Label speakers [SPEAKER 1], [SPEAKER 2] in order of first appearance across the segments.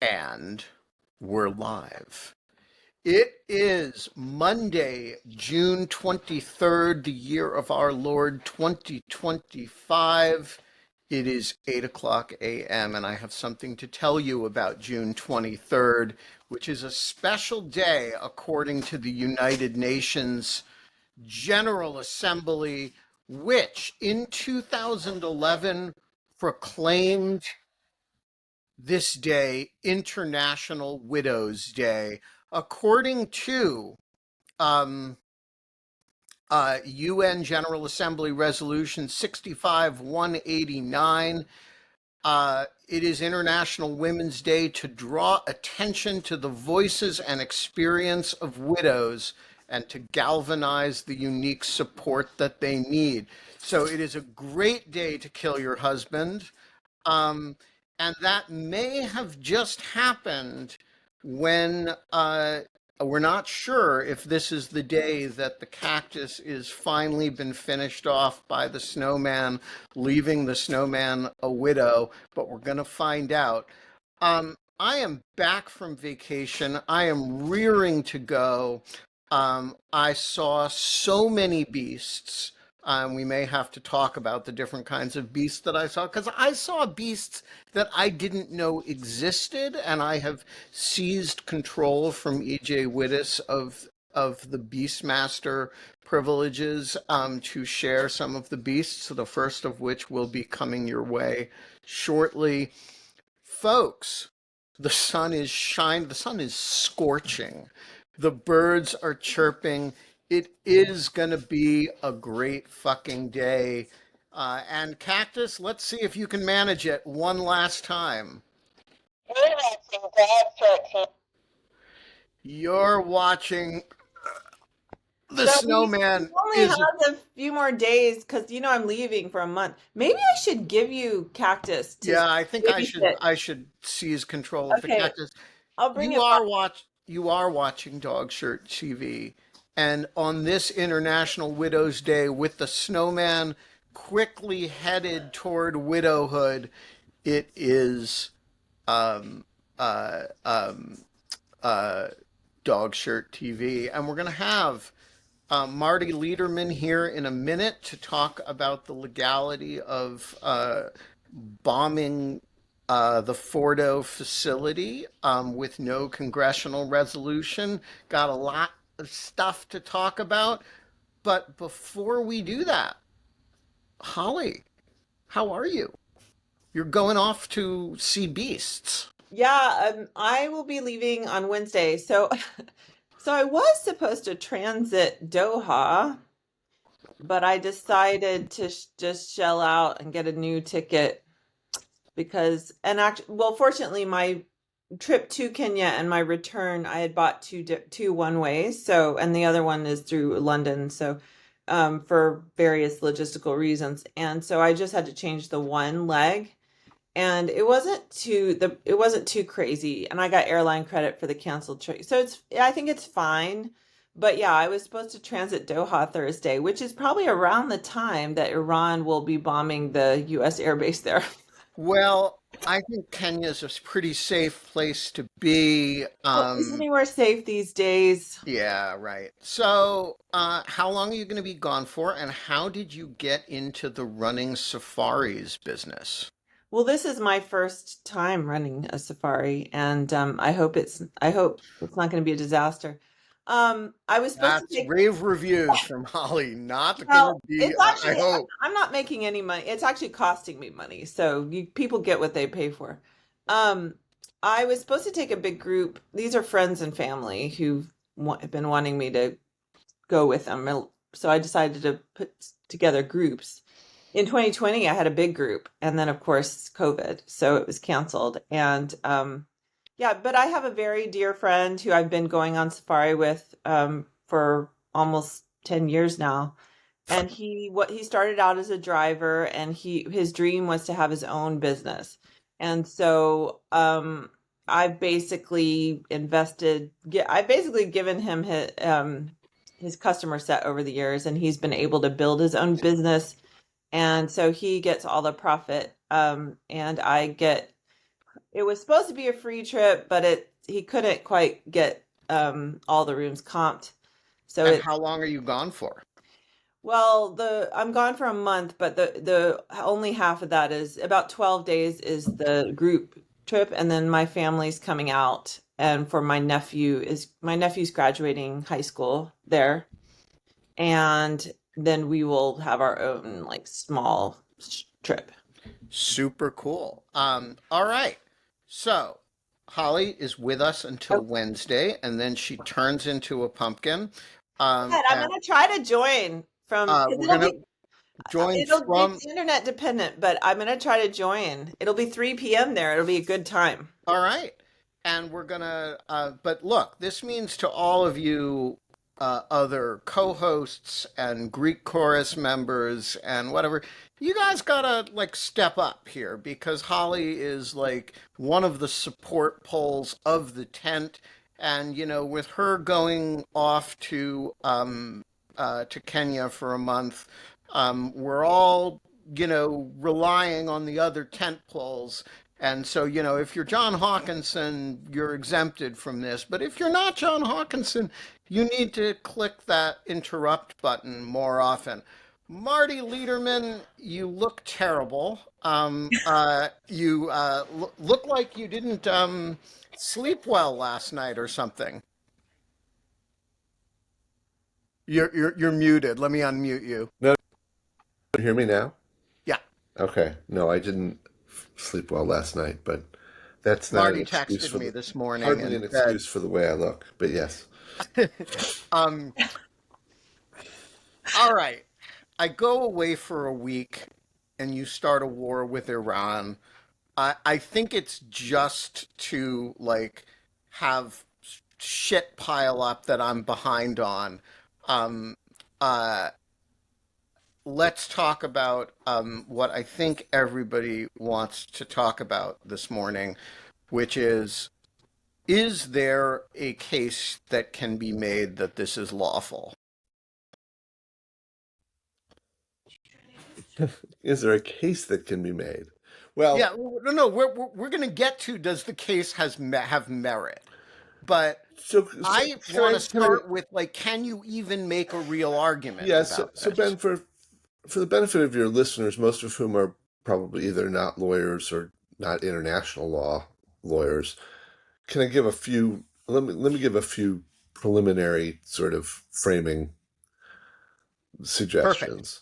[SPEAKER 1] And we're live. It is Monday, June 23rd, the year of our Lord 2025. It is 8 o'clock a.m., and I have something to tell you about June 23rd, which is a special day according to the United Nations General Assembly, which in 2011 proclaimed this day International Widows Day. According to um, UN General Assembly Resolution 65-189, it is International Women's Day to draw attention to the voices and experience of widows and to galvanize the unique support that they need. So it is a great day to kill your husband. Um, and that may have just happened when we're not sure if this is the day that the cactus is finally been finished off by the snowman, leaving the snowman a widow, but we're going to find out. I am back from vacation. I am rearing to go. I saw so many beasts. We may have to talk about the different kinds of beasts that I saw because I saw beasts that I didn't know existed, and I have seized control from E.J. Wittes of the Beastmaster privileges to share some of the beasts, the first of which will be coming your way shortly. Folks, the sun is shining, the sun is scorching. The birds are chirping. It is going to be a great fucking day. And Cactus, let's see if you can manage it one last time. You're watching the
[SPEAKER 2] So he
[SPEAKER 1] snowman
[SPEAKER 2] only
[SPEAKER 1] is
[SPEAKER 2] has a few more days because I'm leaving for a month. Maybe I should give you cactus to
[SPEAKER 1] yeah, I think
[SPEAKER 2] babysit.
[SPEAKER 1] I should seize control of the
[SPEAKER 2] Okay,
[SPEAKER 1] cactus.
[SPEAKER 2] I'll bring it back.
[SPEAKER 1] You are watching Dog Shirt TV, and on this International Widows Day, with the snowman quickly headed toward widowhood, it is um, uh, um, uh, Dog Shirt TV, and we're gonna have Marty Lederman here in a minute to talk about the legality of bombing the Fordo facility with no congressional resolution. Got a lot of stuff to talk about. But before we do that, Holly, how are you? You're going off to see beasts.
[SPEAKER 2] Yeah, I will be leaving on Wednesday. So, so I was supposed to transit Doha, but I decided to just shell out and get a new ticket because, and actually, well, fortunately, my trip to Kenya and my return, I had bought two one ways. So, and the other one is through London. So, for various logistical reasons, and so I just had to change the one leg, and it wasn't too crazy, and I got airline credit for the canceled trip. So I think it's fine. But yeah, I was supposed to transit Doha Thursday, which is probably around the time that Iran will be bombing the US airbase there.
[SPEAKER 1] Well, I think Kenya's a pretty safe place to be.
[SPEAKER 2] Well, is anywhere safe these days?
[SPEAKER 1] Yeah, right. So, how long are you going to be gone for, and how did you get into the running safaris business?
[SPEAKER 2] Well, this is my first time running a safari, and I hope it's not going to be a disaster. I was supposed to
[SPEAKER 1] That's
[SPEAKER 2] take.
[SPEAKER 1] rave reviews from Holly. Not going to
[SPEAKER 2] Well,
[SPEAKER 1] be,
[SPEAKER 2] it's
[SPEAKER 1] I
[SPEAKER 2] actually
[SPEAKER 1] hope.
[SPEAKER 2] I'm not making any money. It's actually costing me money, so people get what they pay for. Um, I was supposed to take a big group. These are friends and family who've have been wanting me to go with them, so I decided to put together groups. In 2020, I had a big group, and then of course COVID, so it was canceled. And yeah, but I have a very dear friend who I've been going on safari with for almost 10 years now. And he started out as a driver, and his dream was to have his own business. And so I've basically given him his customer set over the years, and he's been able to build his own business, and so he gets all the profit, and I get it was supposed to be a free trip, but he couldn't quite get all the rooms comped. So
[SPEAKER 1] And
[SPEAKER 2] it's
[SPEAKER 1] how long are you gone for?
[SPEAKER 2] well, the I'm gone for a month, but the only half of that is about 12 days is the group trip, and then my family's coming out, and for my nephew's graduating high school there, and then we will have our own like small trip.
[SPEAKER 1] Super cool. All right. So Holly is with us until
[SPEAKER 2] Oh,
[SPEAKER 1] Wednesday, and then she turns into a pumpkin.
[SPEAKER 2] good. I'm
[SPEAKER 1] And
[SPEAKER 2] gonna try to join from because
[SPEAKER 1] we're gonna join
[SPEAKER 2] it's
[SPEAKER 1] from.
[SPEAKER 2] internet dependent, but I'm gonna try to join. It'll be 3 p.m. there. It'll be a good time.
[SPEAKER 1] All right. And we're gonna. But look, this means to all of you other co-hosts and Greek chorus members and whatever, you guys gotta like step up here because Holly is like one of the support poles of the tent, and with her going off to Kenya for a month, we're all relying on the other tent poles. And so, if you're John Hawkinson, you're exempted from this. But if you're not John Hawkinson, you need to click that interrupt button more often. Marty Lederman, you look terrible. You look like you didn't sleep well last night or something. You're muted. Let me unmute you.
[SPEAKER 3] No, you hear me now?
[SPEAKER 1] Yeah.
[SPEAKER 3] Okay. No, I didn't sleep well last night, but that's not an
[SPEAKER 1] Marty
[SPEAKER 3] excuse
[SPEAKER 1] texted
[SPEAKER 3] for
[SPEAKER 1] me this morning
[SPEAKER 3] hardly
[SPEAKER 1] and
[SPEAKER 3] an
[SPEAKER 1] said,
[SPEAKER 3] excuse for the way I look, but yes.
[SPEAKER 1] um, all right, I go away for a week and you start a war with Iran. I think it's just to like have shit pile up that I'm behind on. Um, uh, let's talk about what I think everybody wants to talk about this morning, which is there a case that can be made that this is lawful?
[SPEAKER 3] Is there a case that can be made? Well,
[SPEAKER 1] Yeah, no, we're going to get to does the case have merit, but
[SPEAKER 3] so
[SPEAKER 1] I want to start with like, can you even make a real argument
[SPEAKER 3] yes,
[SPEAKER 1] about
[SPEAKER 3] so
[SPEAKER 1] this?
[SPEAKER 3] Ben, for the benefit of your listeners, most of whom are probably either not lawyers or not international law lawyers, can I give a few? Let me give a few preliminary sort of framing
[SPEAKER 1] Perfect.
[SPEAKER 3] suggestions.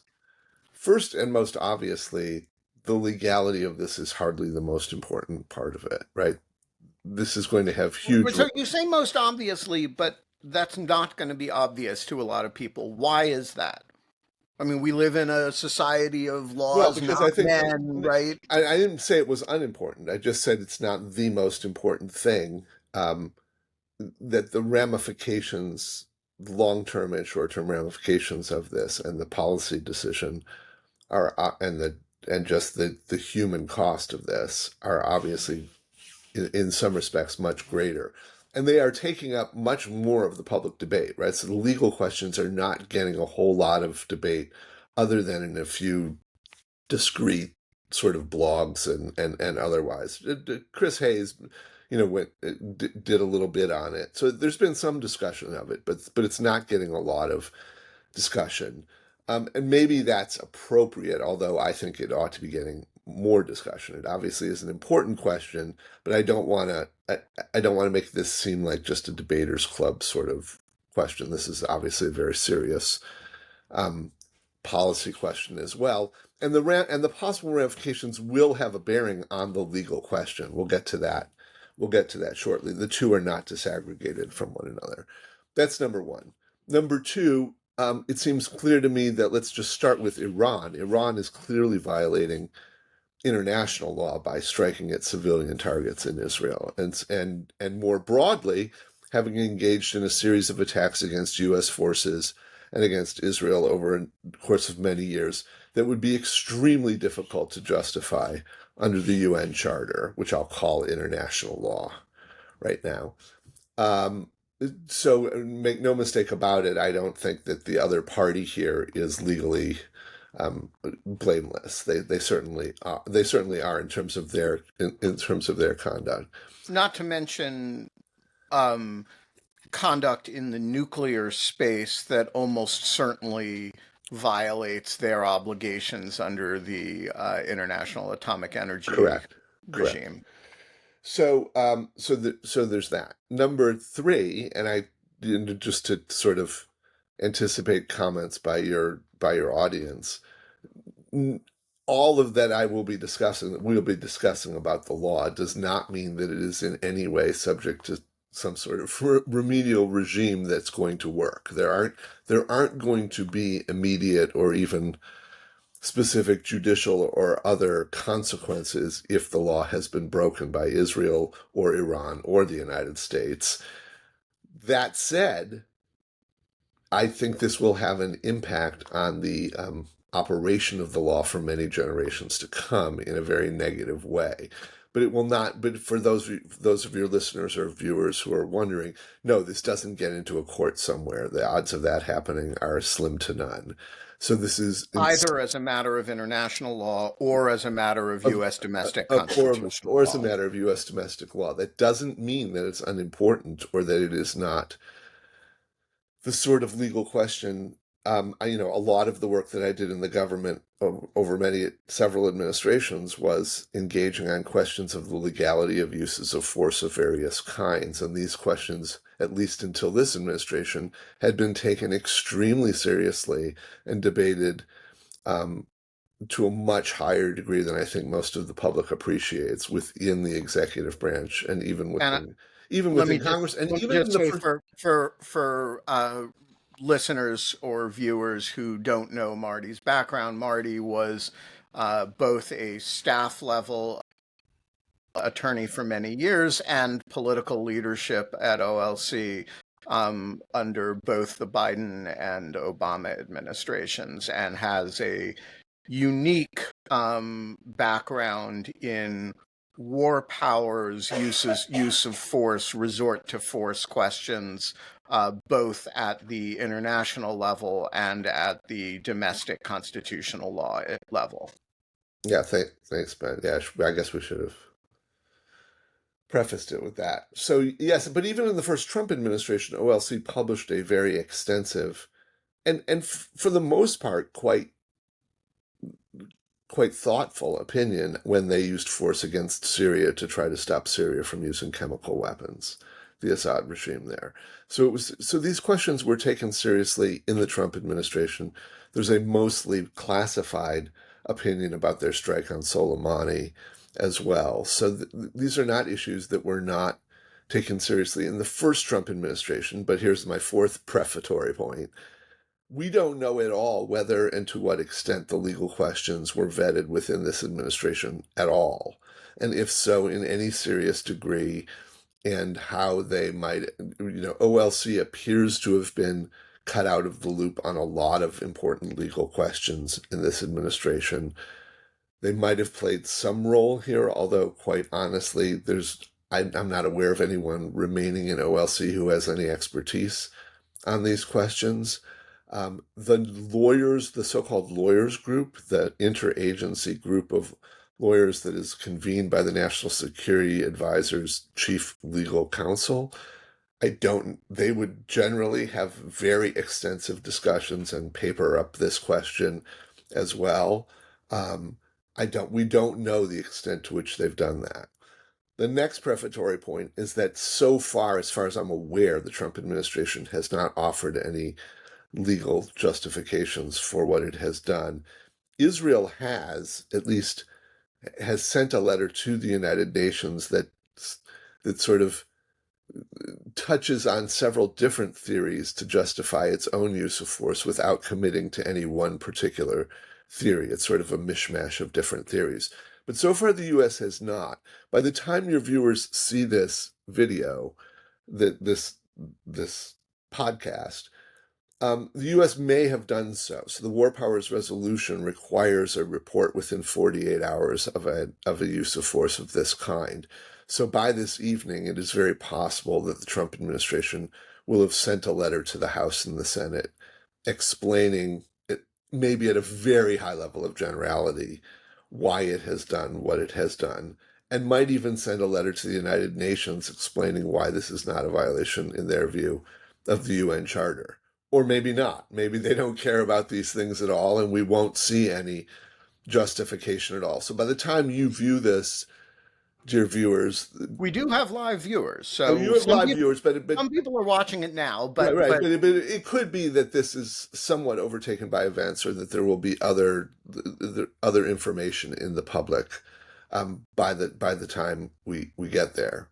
[SPEAKER 3] First and most obviously, the legality of this is hardly the most important part of it, right? This is going to have huge.
[SPEAKER 1] So you say most obviously, but that's not going to be obvious to a lot of people. Why is that? I mean, we live in a society of
[SPEAKER 3] Well,
[SPEAKER 1] laws,
[SPEAKER 3] because I
[SPEAKER 1] not
[SPEAKER 3] think
[SPEAKER 1] men, right?
[SPEAKER 3] I didn't say it was unimportant. I just said it's not the most important thing. Um, that the ramifications, long-term and short-term ramifications of this, and the policy decision are, and just the human cost of this are obviously in some respects much greater. And they are taking up much more of the public debate, right? So the legal questions are not getting a whole lot of debate other than in a few discrete sort of blogs and otherwise. Chris Hayes, did a little bit on it. So there's been some discussion of it, but it's not getting a lot of discussion. And maybe that's appropriate, although I think it ought to be getting more discussion. It obviously is an important question, but I don't want to make this seem like just a debaters club sort of question. This is obviously a very serious um, policy question as well, and the possible ramifications will have a bearing on the legal question. We'll get to that. We'll get to that shortly. The two are not disaggregated from one another. That's number one. Number two, it seems clear to me that let's just start with Iran. Iran is clearly violating international law by striking at civilian targets in Israel, and more broadly, having engaged in a series of attacks against U.S. forces and against Israel over the course of many years that would be extremely difficult to justify under the UN Charter, which I'll call international law right now. Um, so make no mistake about it, I don't think that the other party here is legally blameless. They certainly are. They certainly are in terms of in terms of their conduct.
[SPEAKER 1] Not to mention um, conduct in the nuclear space that almost certainly violates their obligations under the International Atomic Energy
[SPEAKER 3] Correct. Correct.
[SPEAKER 1] regime.
[SPEAKER 3] So there's that. Number three, and just to sort of anticipate comments by your audience, all of that we'll be discussing about the law does not mean that it is in any way subject to some sort of remedial regime that's going to work. There aren't going to be immediate or even specific judicial or other consequences if the law has been broken by Israel or Iran or the United States. That said, I think this will have an impact on the operation of the law for many generations to come in a very negative way. But it will not. But for those of your listeners or viewers who are wondering, no, this doesn't get into a court somewhere. The odds of that happening are slim to none. So this is
[SPEAKER 1] Either as a matter of international law or as a matter of
[SPEAKER 3] of,
[SPEAKER 1] U.S. domestic
[SPEAKER 3] or
[SPEAKER 1] constitutional
[SPEAKER 3] as a
[SPEAKER 1] law.
[SPEAKER 3] matter of U.S. domestic law. That doesn't mean that it's unimportant or that it is not the sort of legal question. A lot of the work that I did in the government over several administrations was engaging on questions of the legality of uses of force of various kinds. And these questions, at least until this administration, had been taken extremely seriously and debated to a much higher degree than I think most of the public appreciates within the executive branch and
[SPEAKER 1] And
[SPEAKER 3] even within Congress and
[SPEAKER 1] let me
[SPEAKER 3] even in
[SPEAKER 1] just
[SPEAKER 3] the
[SPEAKER 1] say
[SPEAKER 3] first.
[SPEAKER 1] for listeners or viewers who don't know Marty's background, Marty was both a staff level attorney for many years and political leadership at OLC under both the Biden and Obama administrations, and has a unique background in war powers, use of force, resort to force questions, both at the international level and at the domestic constitutional law level.
[SPEAKER 3] Yeah, thanks, Ben. Yeah, I guess we should have prefaced it with that. So, yes, but even in the first Trump administration, OLC published a very extensive and for the most part, quite thoughtful opinion when they used force against Syria to try to stop Syria from using chemical weapons, the Assad regime there. So these questions were taken seriously in the Trump administration. There's a mostly classified opinion about their strike on Soleimani as well. So these are not issues that were not taken seriously in the first Trump administration. But here's my fourth prefatory point. We don't know at all whether and to what extent the legal questions were vetted within this administration at all. And if so, in any serious degree, and how they might, OLC appears to have been cut out of the loop on a lot of important legal questions in this administration. They might have played some role here, although quite honestly, I'm not aware of anyone remaining in OLC who has any expertise on these questions. The so-called lawyers group, the interagency group of lawyers that is convened by the National Security Advisor's chief legal counsel, they would generally have very extensive discussions and paper up this question as well. We don't know the extent to which they've done that. The next prefatory point is that so far as I'm aware, the Trump administration has not offered any legal justifications for what it has done. Israel has sent a letter to the United Nations that sort of touches on several different theories to justify its own use of force without committing to any one particular theory. It's sort of a mishmash of different theories. But so far, the U.S. has not. By the time your viewers see this video, this podcast, the U.S. may have done so. So the War Powers Resolution requires a report within 48 hours of a use of force of this kind. So by this evening, it is very possible that the Trump administration will have sent a letter to the House and the Senate explaining maybe at a very high level of generality, why it has done what it has done, and might even send a letter to the United Nations explaining why this is not a violation, in their view, of the UN Charter. Or maybe not. Maybe they don't care about these things at all, and we won't see any justification at all. So by the time you view this, dear viewers,
[SPEAKER 1] We do have live viewers,
[SPEAKER 3] you
[SPEAKER 1] so
[SPEAKER 3] have live viewers,
[SPEAKER 1] some people are watching it now,
[SPEAKER 3] right,
[SPEAKER 1] but
[SPEAKER 3] but it could be that this is somewhat overtaken by events, or that there will be other information in the public by the time we get there.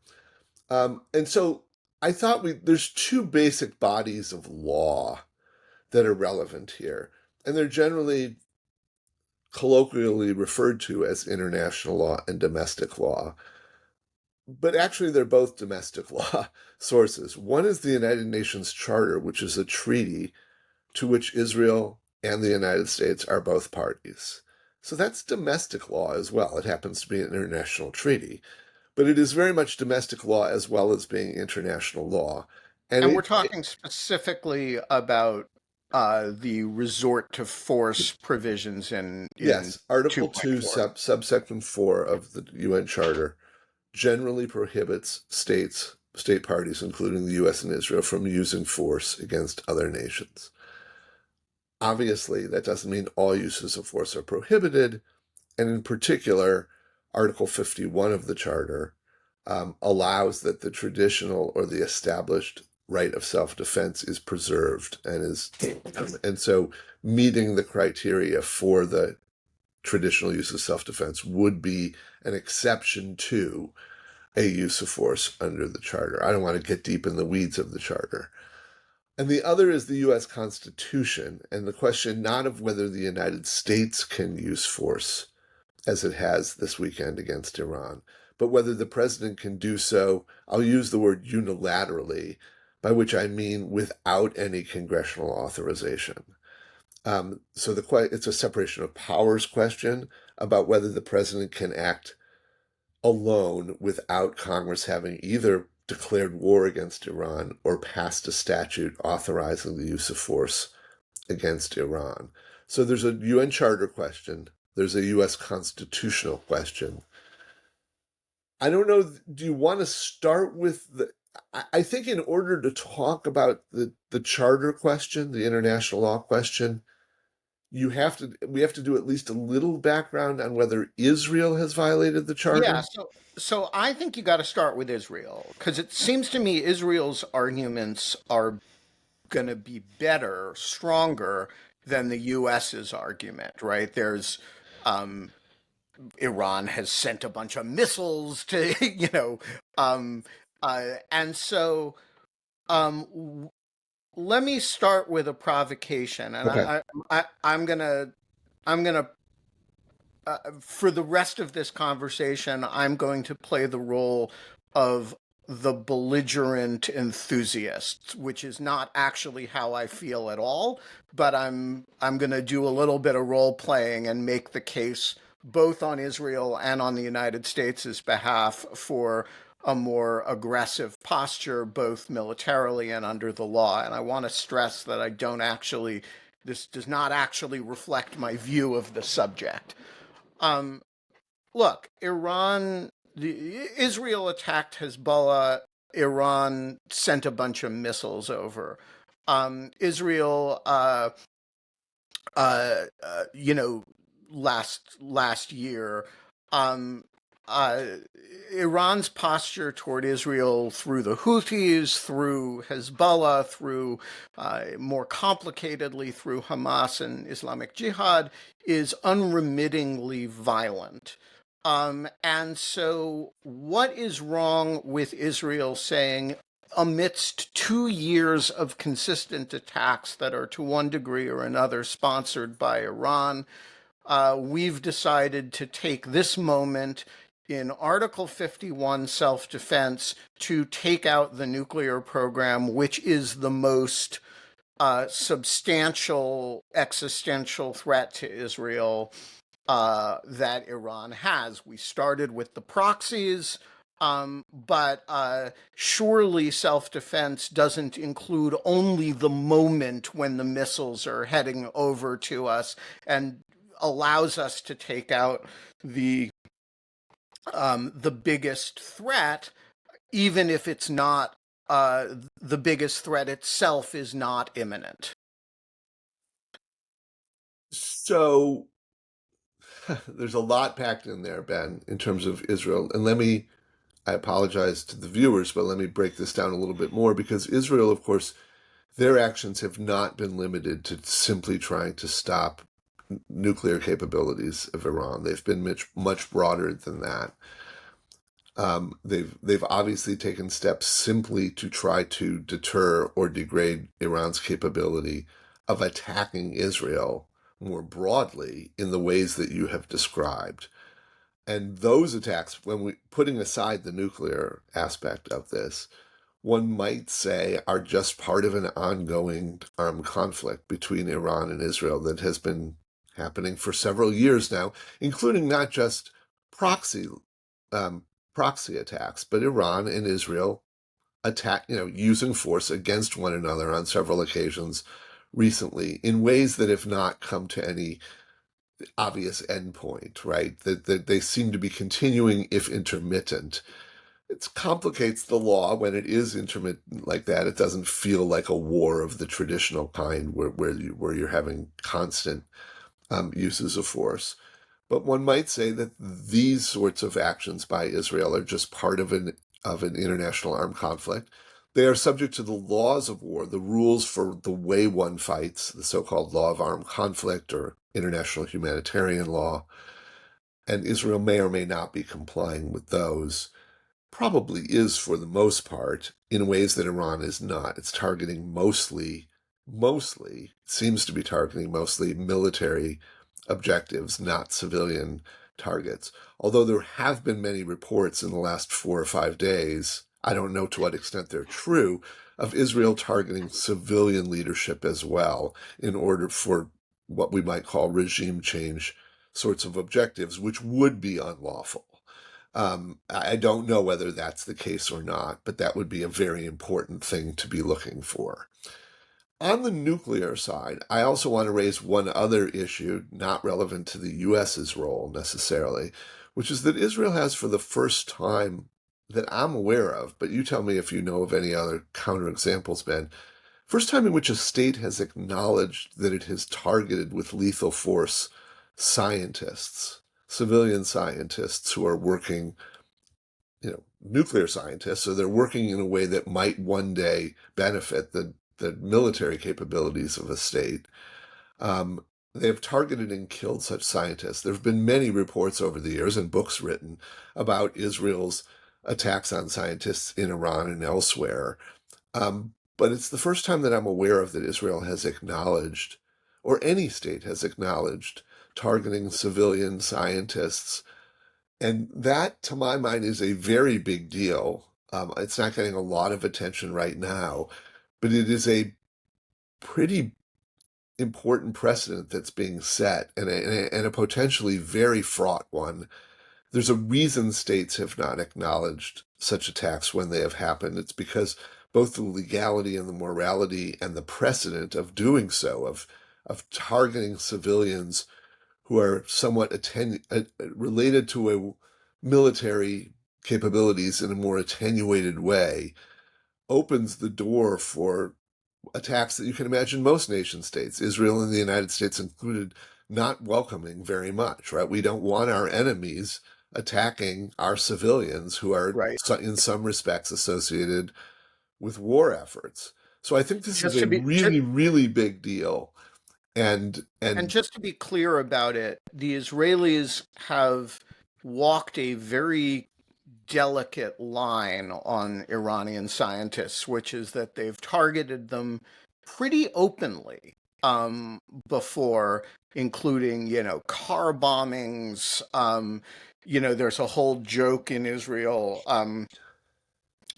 [SPEAKER 3] And so I thought there's two basic bodies of law that are relevant here, and they're generally colloquially referred to as international law and domestic law. But actually, they're both domestic law sources. One is the United Nations Charter, which is a treaty to which Israel and the United States are both parties. So that's domestic law as well. It happens to be an international treaty, but it is very much domestic law as well as being international law. And
[SPEAKER 1] and we're talking specifically about the resort to force provisions in
[SPEAKER 3] yes, Article 2,
[SPEAKER 1] 2.4.
[SPEAKER 3] subsection 4 of the UN Charter generally prohibits state parties, including the US and Israel, from using force against other nations. Obviously, that doesn't mean all uses of force are prohibited, and in particular, Article 51 of the Charter allows that the traditional or the established right of self-defense is preserved, and so meeting the criteria for the traditional use of self-defense would be an exception to a use of force under the Charter. I don't want to get deep in the weeds of the Charter. And the other is the U.S. Constitution, and the question not of whether the United States can use force, as it has this weekend against Iran, but whether the president can do so, I'll use the word unilaterally, by which I mean without any congressional authorization. So it's a separation of powers question about whether the president can act alone without Congress having either declared war against Iran or passed a statute authorizing the use of force against Iran. So there's a UN Charter question, there's a US constitutional question. I don't know, do you want to start with I think in order to talk about the Charter question, the international law question, we have to do at least a little background on whether Israel has violated the
[SPEAKER 1] Yeah,
[SPEAKER 3] Charter.
[SPEAKER 1] so I think you got to start with Israel because it seems to me Israel's arguments are going to be better, stronger than the US's argument, right? There's um, Iran has sent a bunch of missiles to, um, and so um, let me start with a provocation, and
[SPEAKER 3] Okay.
[SPEAKER 1] I'm gonna for the rest of this conversation, I'm going to play the role of the belligerent enthusiast, which is not actually how I feel at all, but I'm going to do a little bit of role playing and make the case both on Israel and on the United States' behalf for a more aggressive posture, both militarily and under the law. And I want to stress that this does not actually reflect my view of the subject. Um, Look, Israel attacked Hezbollah. Iran sent a bunch of missiles over. Israel, you know, last year, um, uh, Iran's posture toward Israel through the Houthis, through Hezbollah, through more complicatedly through Hamas and Islamic Jihad is unremittingly violent. And so, what is wrong with Israel saying, amidst 2 years of consistent attacks that are to one degree or another sponsored by Iran, we've decided to take this moment in Article 51 self defense to take out the nuclear program, which is the most substantial existential threat to Israel that Iran has. We started with the proxies. But surely self-defense doesn't include only the moment when the missiles are heading over to us and allows us to take out the the biggest threat, even if it's not the biggest threat itself is not imminent.
[SPEAKER 3] So there's a lot packed in there, Ben, in terms of Israel. And I apologize to the viewers, but let me break this down a little bit more because Israel, of course, their actions have not been limited to simply trying to stop nuclear capabilities of Iran. They've been much broader than that. They've obviously taken steps simply to try to deter or degrade Iran's capability of attacking Israel more broadly in the ways that you have described. And those attacks, putting aside the nuclear aspect of this, one might say are just part of an ongoing armed conflict between Iran and Israel that has been happening for several years now, including not just proxy um, proxy attacks, but Iran and Israel using force against one another on several occasions recently in ways that have not come to any obvious endpoint, right? That they seem to be continuing, if intermittent. It complicates the law when it is intermittent like that. It doesn't feel like a war of the traditional kind where you're having constant uses of force. But one might say that these sorts of actions by Israel are just part of an international armed conflict. They are subject to the laws of war, the rules for the way one fights, the so-called law of armed conflict or international humanitarian law, and Israel may or may not be complying with those. Probably is for the most part in ways that Iran is not. It's targeting seems to be targeting mostly military objectives, not civilian targets. Although there have been many reports in the last 4 or 5 days, I don't know to what extent they're true, of Israel targeting civilian leadership as well in order for what we might call regime change sorts of objectives, which would be unlawful. I don't know whether that's the case or not, but that would be a very important thing to be looking for. On the nuclear side, I also want to raise one other issue, not relevant to the US's role necessarily, which is that Israel has, for the first time that I'm aware of, but you tell me if you know of any other counterexamples, Ben, first time in which a state has acknowledged that it has targeted with lethal force scientists, civilian scientists who are working, nuclear scientists, so they're working in a way that might one day benefit the military capabilities of a state. They have targeted and killed such scientists. There have been many reports over the years and books written about Israel's attacks on scientists in Iran and elsewhere. But it's the first time that I'm aware of that Israel has acknowledged, or any state has acknowledged, targeting civilian scientists. And that, to my mind, is a very big deal. It's not getting a lot of attention right now, but it is a pretty important precedent that's being set and a potentially very fraught one. There's a reason states have not acknowledged such attacks when they have happened. It's because both the legality and the morality and the precedent of doing so, of targeting civilians who are somewhat related to a military capabilities in a more attenuated way, opens the door for attacks that you can imagine most nation states, Israel and the United States included, not welcoming very much, right? We don't want our enemies attacking our civilians who are
[SPEAKER 1] Right.
[SPEAKER 3] in some respects associated with war efforts. So I think this is
[SPEAKER 1] Just
[SPEAKER 3] a
[SPEAKER 1] to be
[SPEAKER 3] really, really big deal.
[SPEAKER 1] And
[SPEAKER 3] And
[SPEAKER 1] just to be clear about it, the Israelis have walked a very delicate line on Iranian scientists, which is that they've targeted them pretty openly before, including, car bombings. There's a whole joke in Israel,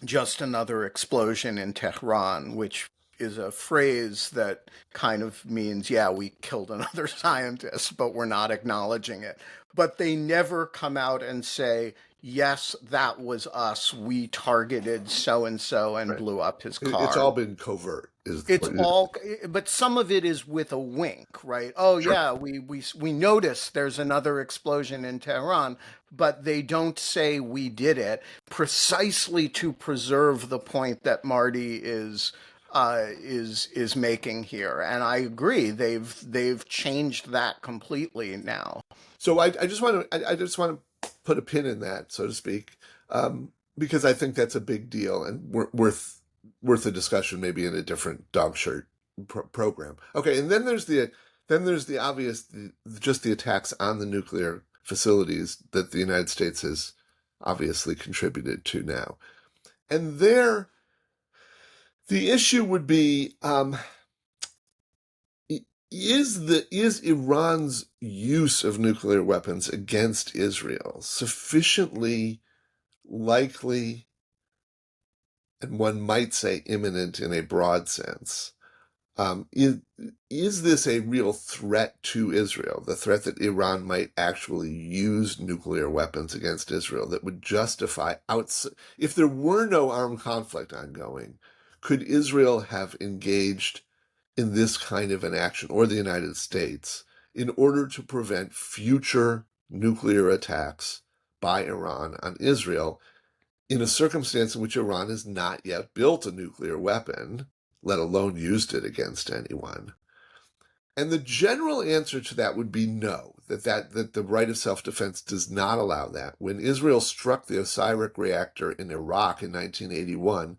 [SPEAKER 1] just another explosion in Tehran, which is a phrase that kind of means, yeah, we killed another scientist, but we're not acknowledging it. But they never come out and say, yes, that was us. We targeted so and so and
[SPEAKER 3] Right.
[SPEAKER 1] blew up his
[SPEAKER 3] It's
[SPEAKER 1] car.
[SPEAKER 3] all been covert, is
[SPEAKER 1] It's
[SPEAKER 3] what
[SPEAKER 1] all, but some of it is with a wink, right? Oh
[SPEAKER 3] sure.
[SPEAKER 1] yeah, we notice there's another explosion in Tehran, but they don't say we did it precisely to preserve the point that Marty is making here. And I agree, they've changed that completely now.
[SPEAKER 3] So I just want to put a pin in that, so to speak, because I think that's a big deal and worth a discussion, maybe in a different dog shirt program. Okay, and then there's the obvious, just the attacks on the nuclear facilities that the United States has obviously contributed to now, and there the issue would be. Is Iran's use of nuclear weapons against Israel sufficiently likely, and one might say imminent in a broad sense? Um, is, is this a real threat to Israel? The threat that Iran might actually use nuclear weapons against Israel that would justify if there were no armed conflict ongoing, could Israel have engaged in this kind of an action, or the United States, in order to prevent future nuclear attacks by Iran on Israel in a circumstance in which Iran has not yet built a nuclear weapon, let alone used it against anyone? And the general answer to that would be no, that the right of self-defense does not allow that. When Israel struck the Osiris reactor in Iraq in 1981,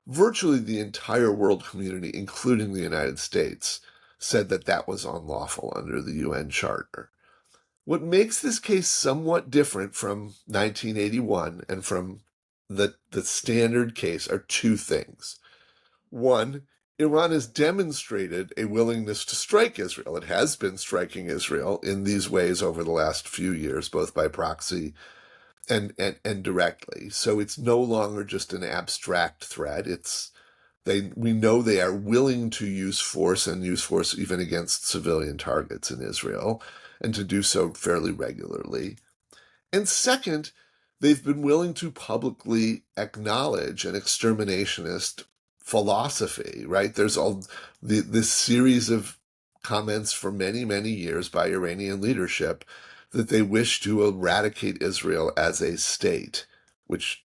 [SPEAKER 3] virtually the entire world community, including the United States, said that that was unlawful under the UN Charter. What makes this case somewhat different from 1981 and from the standard case are two things. One, Iran has demonstrated a willingness to strike Israel. It has been striking Israel in these ways over the last few years, both by proxy and directly. So it's no longer just an abstract threat. We know they are willing to use force and use force even against civilian targets in Israel, and to do so fairly regularly. And second, they've been willing to publicly acknowledge an exterminationist philosophy, right? There's all this series of comments for many, many years by Iranian leadership that they wish to eradicate Israel as a state, which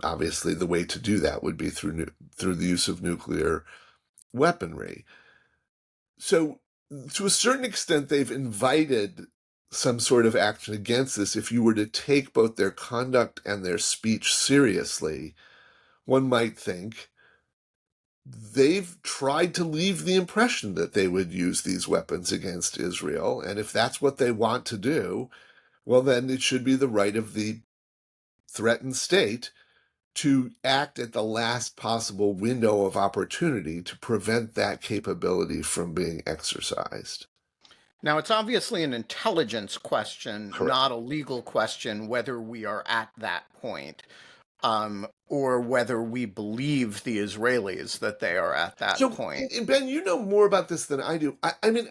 [SPEAKER 3] obviously the way to do that would be through the use of nuclear weaponry. So, to a certain extent, they've invited some sort of action against this. If you were to take both their conduct and their speech seriously, one might think they've tried to leave the impression that they would use these weapons against Israel. And if that's what they want to do, well, then it should be the right of the threatened state to act at the last possible window of opportunity to prevent that capability from being exercised.
[SPEAKER 1] Now, it's obviously an intelligence question,
[SPEAKER 3] Correct.
[SPEAKER 1] not a legal question, whether we are at that point, or whether we believe the Israelis that they are at that
[SPEAKER 3] So,
[SPEAKER 1] point.
[SPEAKER 3] Ben, you know more about this than I do. I mean,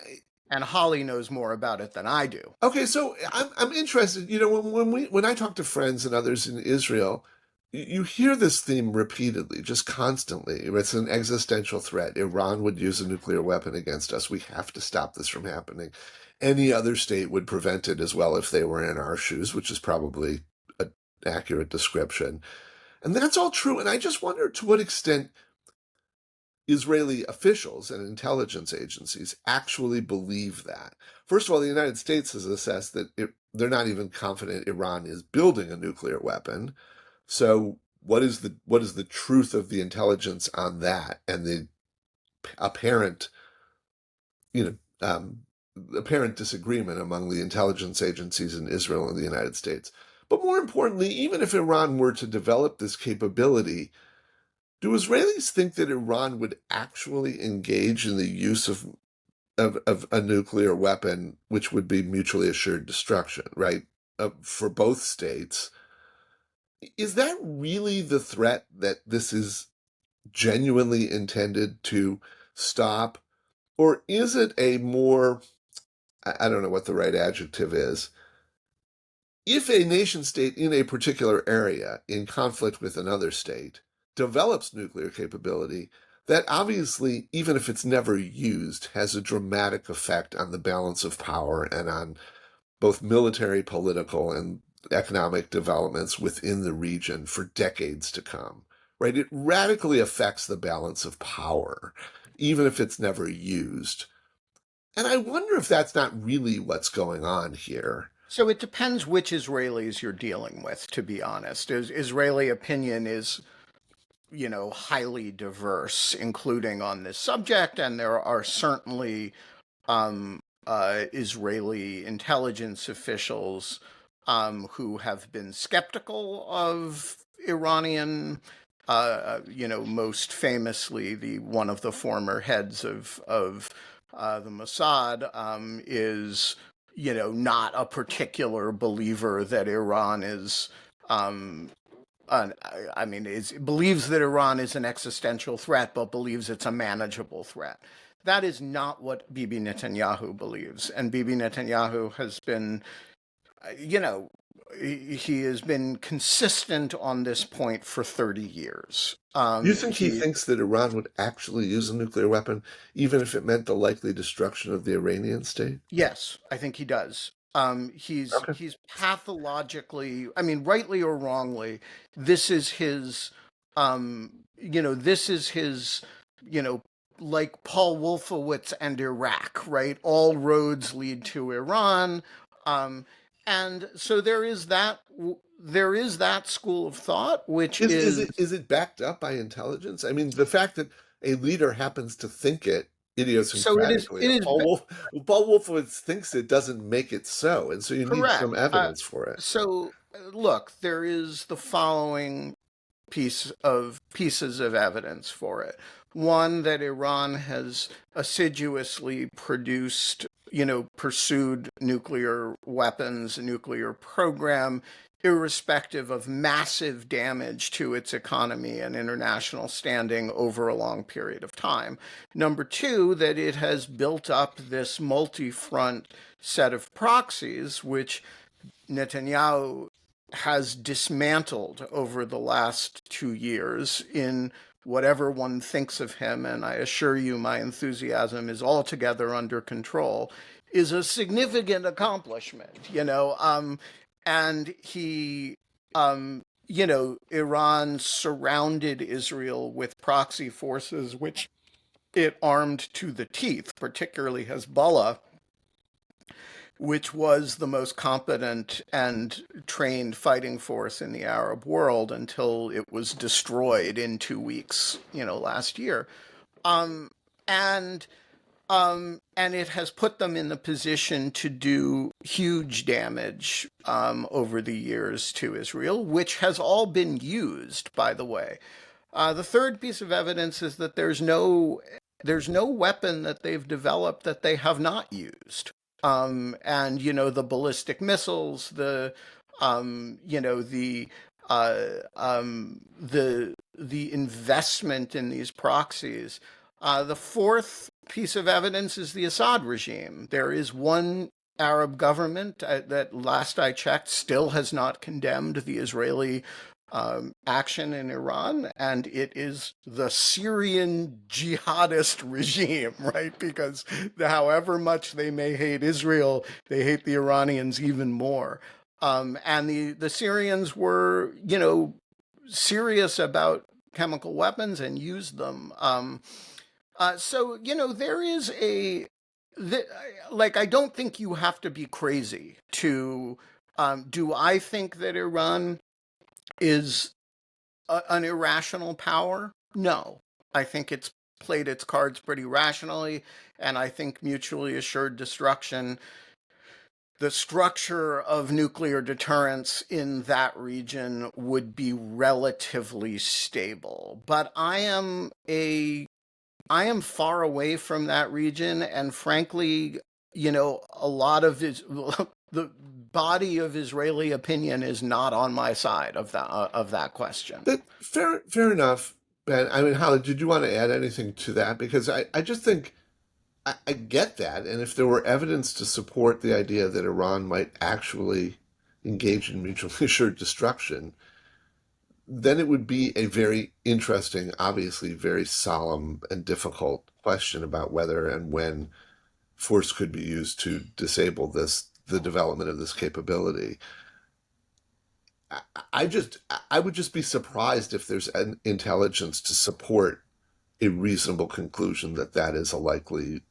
[SPEAKER 1] And Holly knows more about it than I do.
[SPEAKER 3] okay, so I'm interested. You know, when I talk to friends and others in Israel, you hear this theme repeatedly, just constantly. It's an existential threat. Iran would use a nuclear weapon against us. We have to stop this from happening. Any other state would prevent it as well if they were in our shoes, which is probably an accurate description. And that's all true. And I just wonder to what extent Israeli officials and intelligence agencies actually believe that. First of all, the United States has assessed that they're not even confident Iran is building a nuclear weapon. So what is the truth of the intelligence on that and the apparent you know apparent disagreement among the intelligence agencies in Israel and the United States? But more importantly, even if Iran were to develop this capability, do Israelis think that Iran would actually engage in the use of a nuclear weapon, which would be mutually assured destruction, right? For both states. Is that really the threat that this is genuinely intended to stop? Or is it a more, I don't know what the right adjective is, if a nation state in a particular area in conflict with another state develops nuclear capability, that obviously, even if it's never used, has a dramatic effect on the balance of power and on both military, political, and economic developments within the region for decades to come, right? It radically affects the balance of power, even if it's never used. And I wonder if that's not really what's going on here.
[SPEAKER 1] So it depends which Israelis you're dealing with, to be honest. Israeli opinion is, highly diverse, including on this subject, and there are certainly Israeli intelligence officials who have been skeptical of Iranian. Most famously, the one of the former heads of the Mossad is not a particular believer that Iran is. Believes that Iran is an existential threat, but believes it's a manageable threat. That is not what Bibi Netanyahu believes. And Bibi Netanyahu has been, you know, he has been consistent on this point for 30 years.
[SPEAKER 3] You think he thinks that Iran would actually use a nuclear weapon, even if it meant the likely destruction of the Iranian state?
[SPEAKER 1] Yes, I think he does.
[SPEAKER 3] Okay.
[SPEAKER 1] He's pathologically, I mean, rightly or wrongly, this is his, this is his, you know, like Paul Wolfowitz and Iraq, right? All roads lead to Iran. And so there is that school of thought, which is
[SPEAKER 3] Is it backed up by intelligence? I mean, the fact that a leader happens to think it
[SPEAKER 1] so it is
[SPEAKER 3] idiosyncratically,
[SPEAKER 1] it is
[SPEAKER 3] Paul Wolfowitz thinks it doesn't make it so, and so you need some
[SPEAKER 1] correct.
[SPEAKER 3] evidence for it.
[SPEAKER 1] Look, there is the following pieces of evidence for it. One, that Iran has assiduously pursued nuclear weapons, a nuclear program, irrespective of massive damage to its economy and international standing over a long period of time. Number two, that it has built up this multi-front set of proxies, which Netanyahu has dismantled over the last 2 years in whatever one thinks of him, and I assure you my enthusiasm is altogether under control, is a significant accomplishment, and Iran surrounded Israel with proxy forces, which it armed to the teeth, particularly Hezbollah, which was the most competent and trained fighting force in the Arab world until it was destroyed in 2 weeks, last year. Um, and and it has put them in the position to do huge damage over the years to Israel, which has all been used, by the way. The third piece of evidence is that there's no weapon that they've developed that they have not used. And the ballistic missiles, uh, the investment in these proxies. The fourth piece of evidence is the Assad regime. There is one Arab government that, last I checked, still has not condemned the Israeli action in Iran, and it is the Syrian jihadist regime, right? Because however much they may hate Israel, they hate the Iranians even more. And the Syrians were, serious about chemical weapons and used them. There is I don't think you have to be crazy to. Do I think that Iran is an irrational power? No. I think it's played its cards pretty rationally, and I think mutually assured destruction, the structure of nuclear deterrence in that region would be relatively stable. But I am far away from that region, and frankly, a lot of the body of Israeli opinion is not on my side of that question.
[SPEAKER 3] Fair enough, Ben. I mean, Holly, did you want to add anything to that? Because I just think I get that, and if there were evidence to support the idea that Iran might actually, engage in mutually assured destruction, then it would be a very interesting, obviously very solemn and difficult question about whether and when force could be used to disable the development of this capability. I would just be surprised if there's an intelligence to support a reasonable conclusion that that is a likely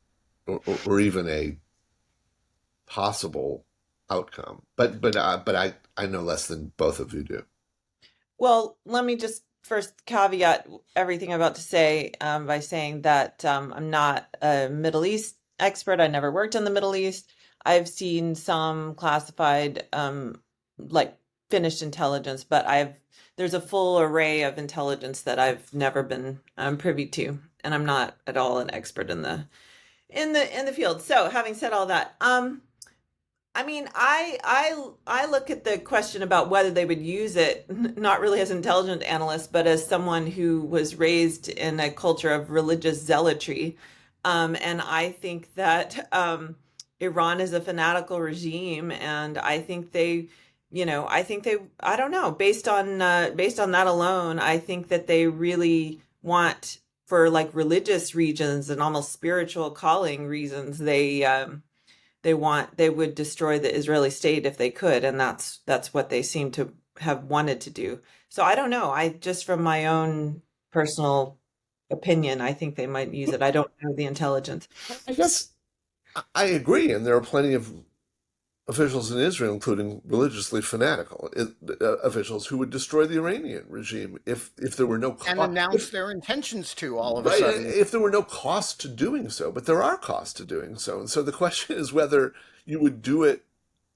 [SPEAKER 3] or even a possible outcome. But I know less than both of you do.
[SPEAKER 2] Well, let me just first caveat everything I'm about to say by saying that I'm not a Middle East expert. I never worked in the Middle East. I've seen some classified, like finished intelligence, but there's a full array of intelligence that I've never been privy to, and I'm not at all an expert in the field. So, having said all that, I mean, I look at the question about whether they would use it not really as an intelligent analyst, but as someone who was raised in a culture of religious zealotry. And I think that Iran is a fanatical regime, and I think I don't know, based on that alone, I think that they really want, for like religious reasons and almost spiritual calling reasons, they would destroy the Israeli state if they could, and that's what they seem to have wanted to do. So I don't know. I just from my own personal opinion, I think they might use it. I don't know the intelligence.
[SPEAKER 3] I guess I agree, and there are plenty of officials in Israel, including religiously fanatical officials, who would destroy the Iranian regime if there were no
[SPEAKER 1] And
[SPEAKER 3] cost.
[SPEAKER 1] announce their intentions to all of a
[SPEAKER 3] Right,
[SPEAKER 1] sudden.
[SPEAKER 3] if there were no cost to doing so, but there are costs to doing so. And so the question is whether you would do it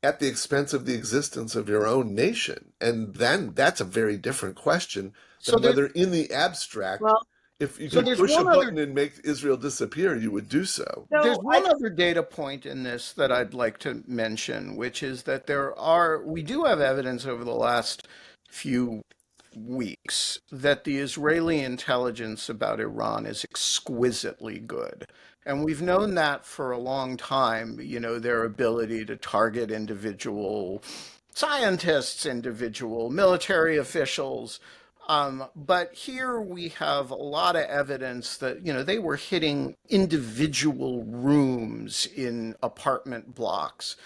[SPEAKER 3] at the expense of the existence of your own nation. And then that's a very different question
[SPEAKER 1] So
[SPEAKER 3] than
[SPEAKER 1] there,
[SPEAKER 3] whether in the abstract,
[SPEAKER 2] Well,
[SPEAKER 3] if you
[SPEAKER 1] so
[SPEAKER 3] could
[SPEAKER 1] there's
[SPEAKER 3] push a
[SPEAKER 1] one other
[SPEAKER 3] button and make Israel disappear, you would do so.
[SPEAKER 1] there's
[SPEAKER 2] so I
[SPEAKER 1] one other data point in this that I'd like to mention, which is that we do have evidence over the last few weeks that the Israeli intelligence about Iran is exquisitely good. And we've known that for a long time, their ability to target individual scientists, individual military officials. But here we have a lot of evidence that, they were hitting individual rooms in apartment blocks.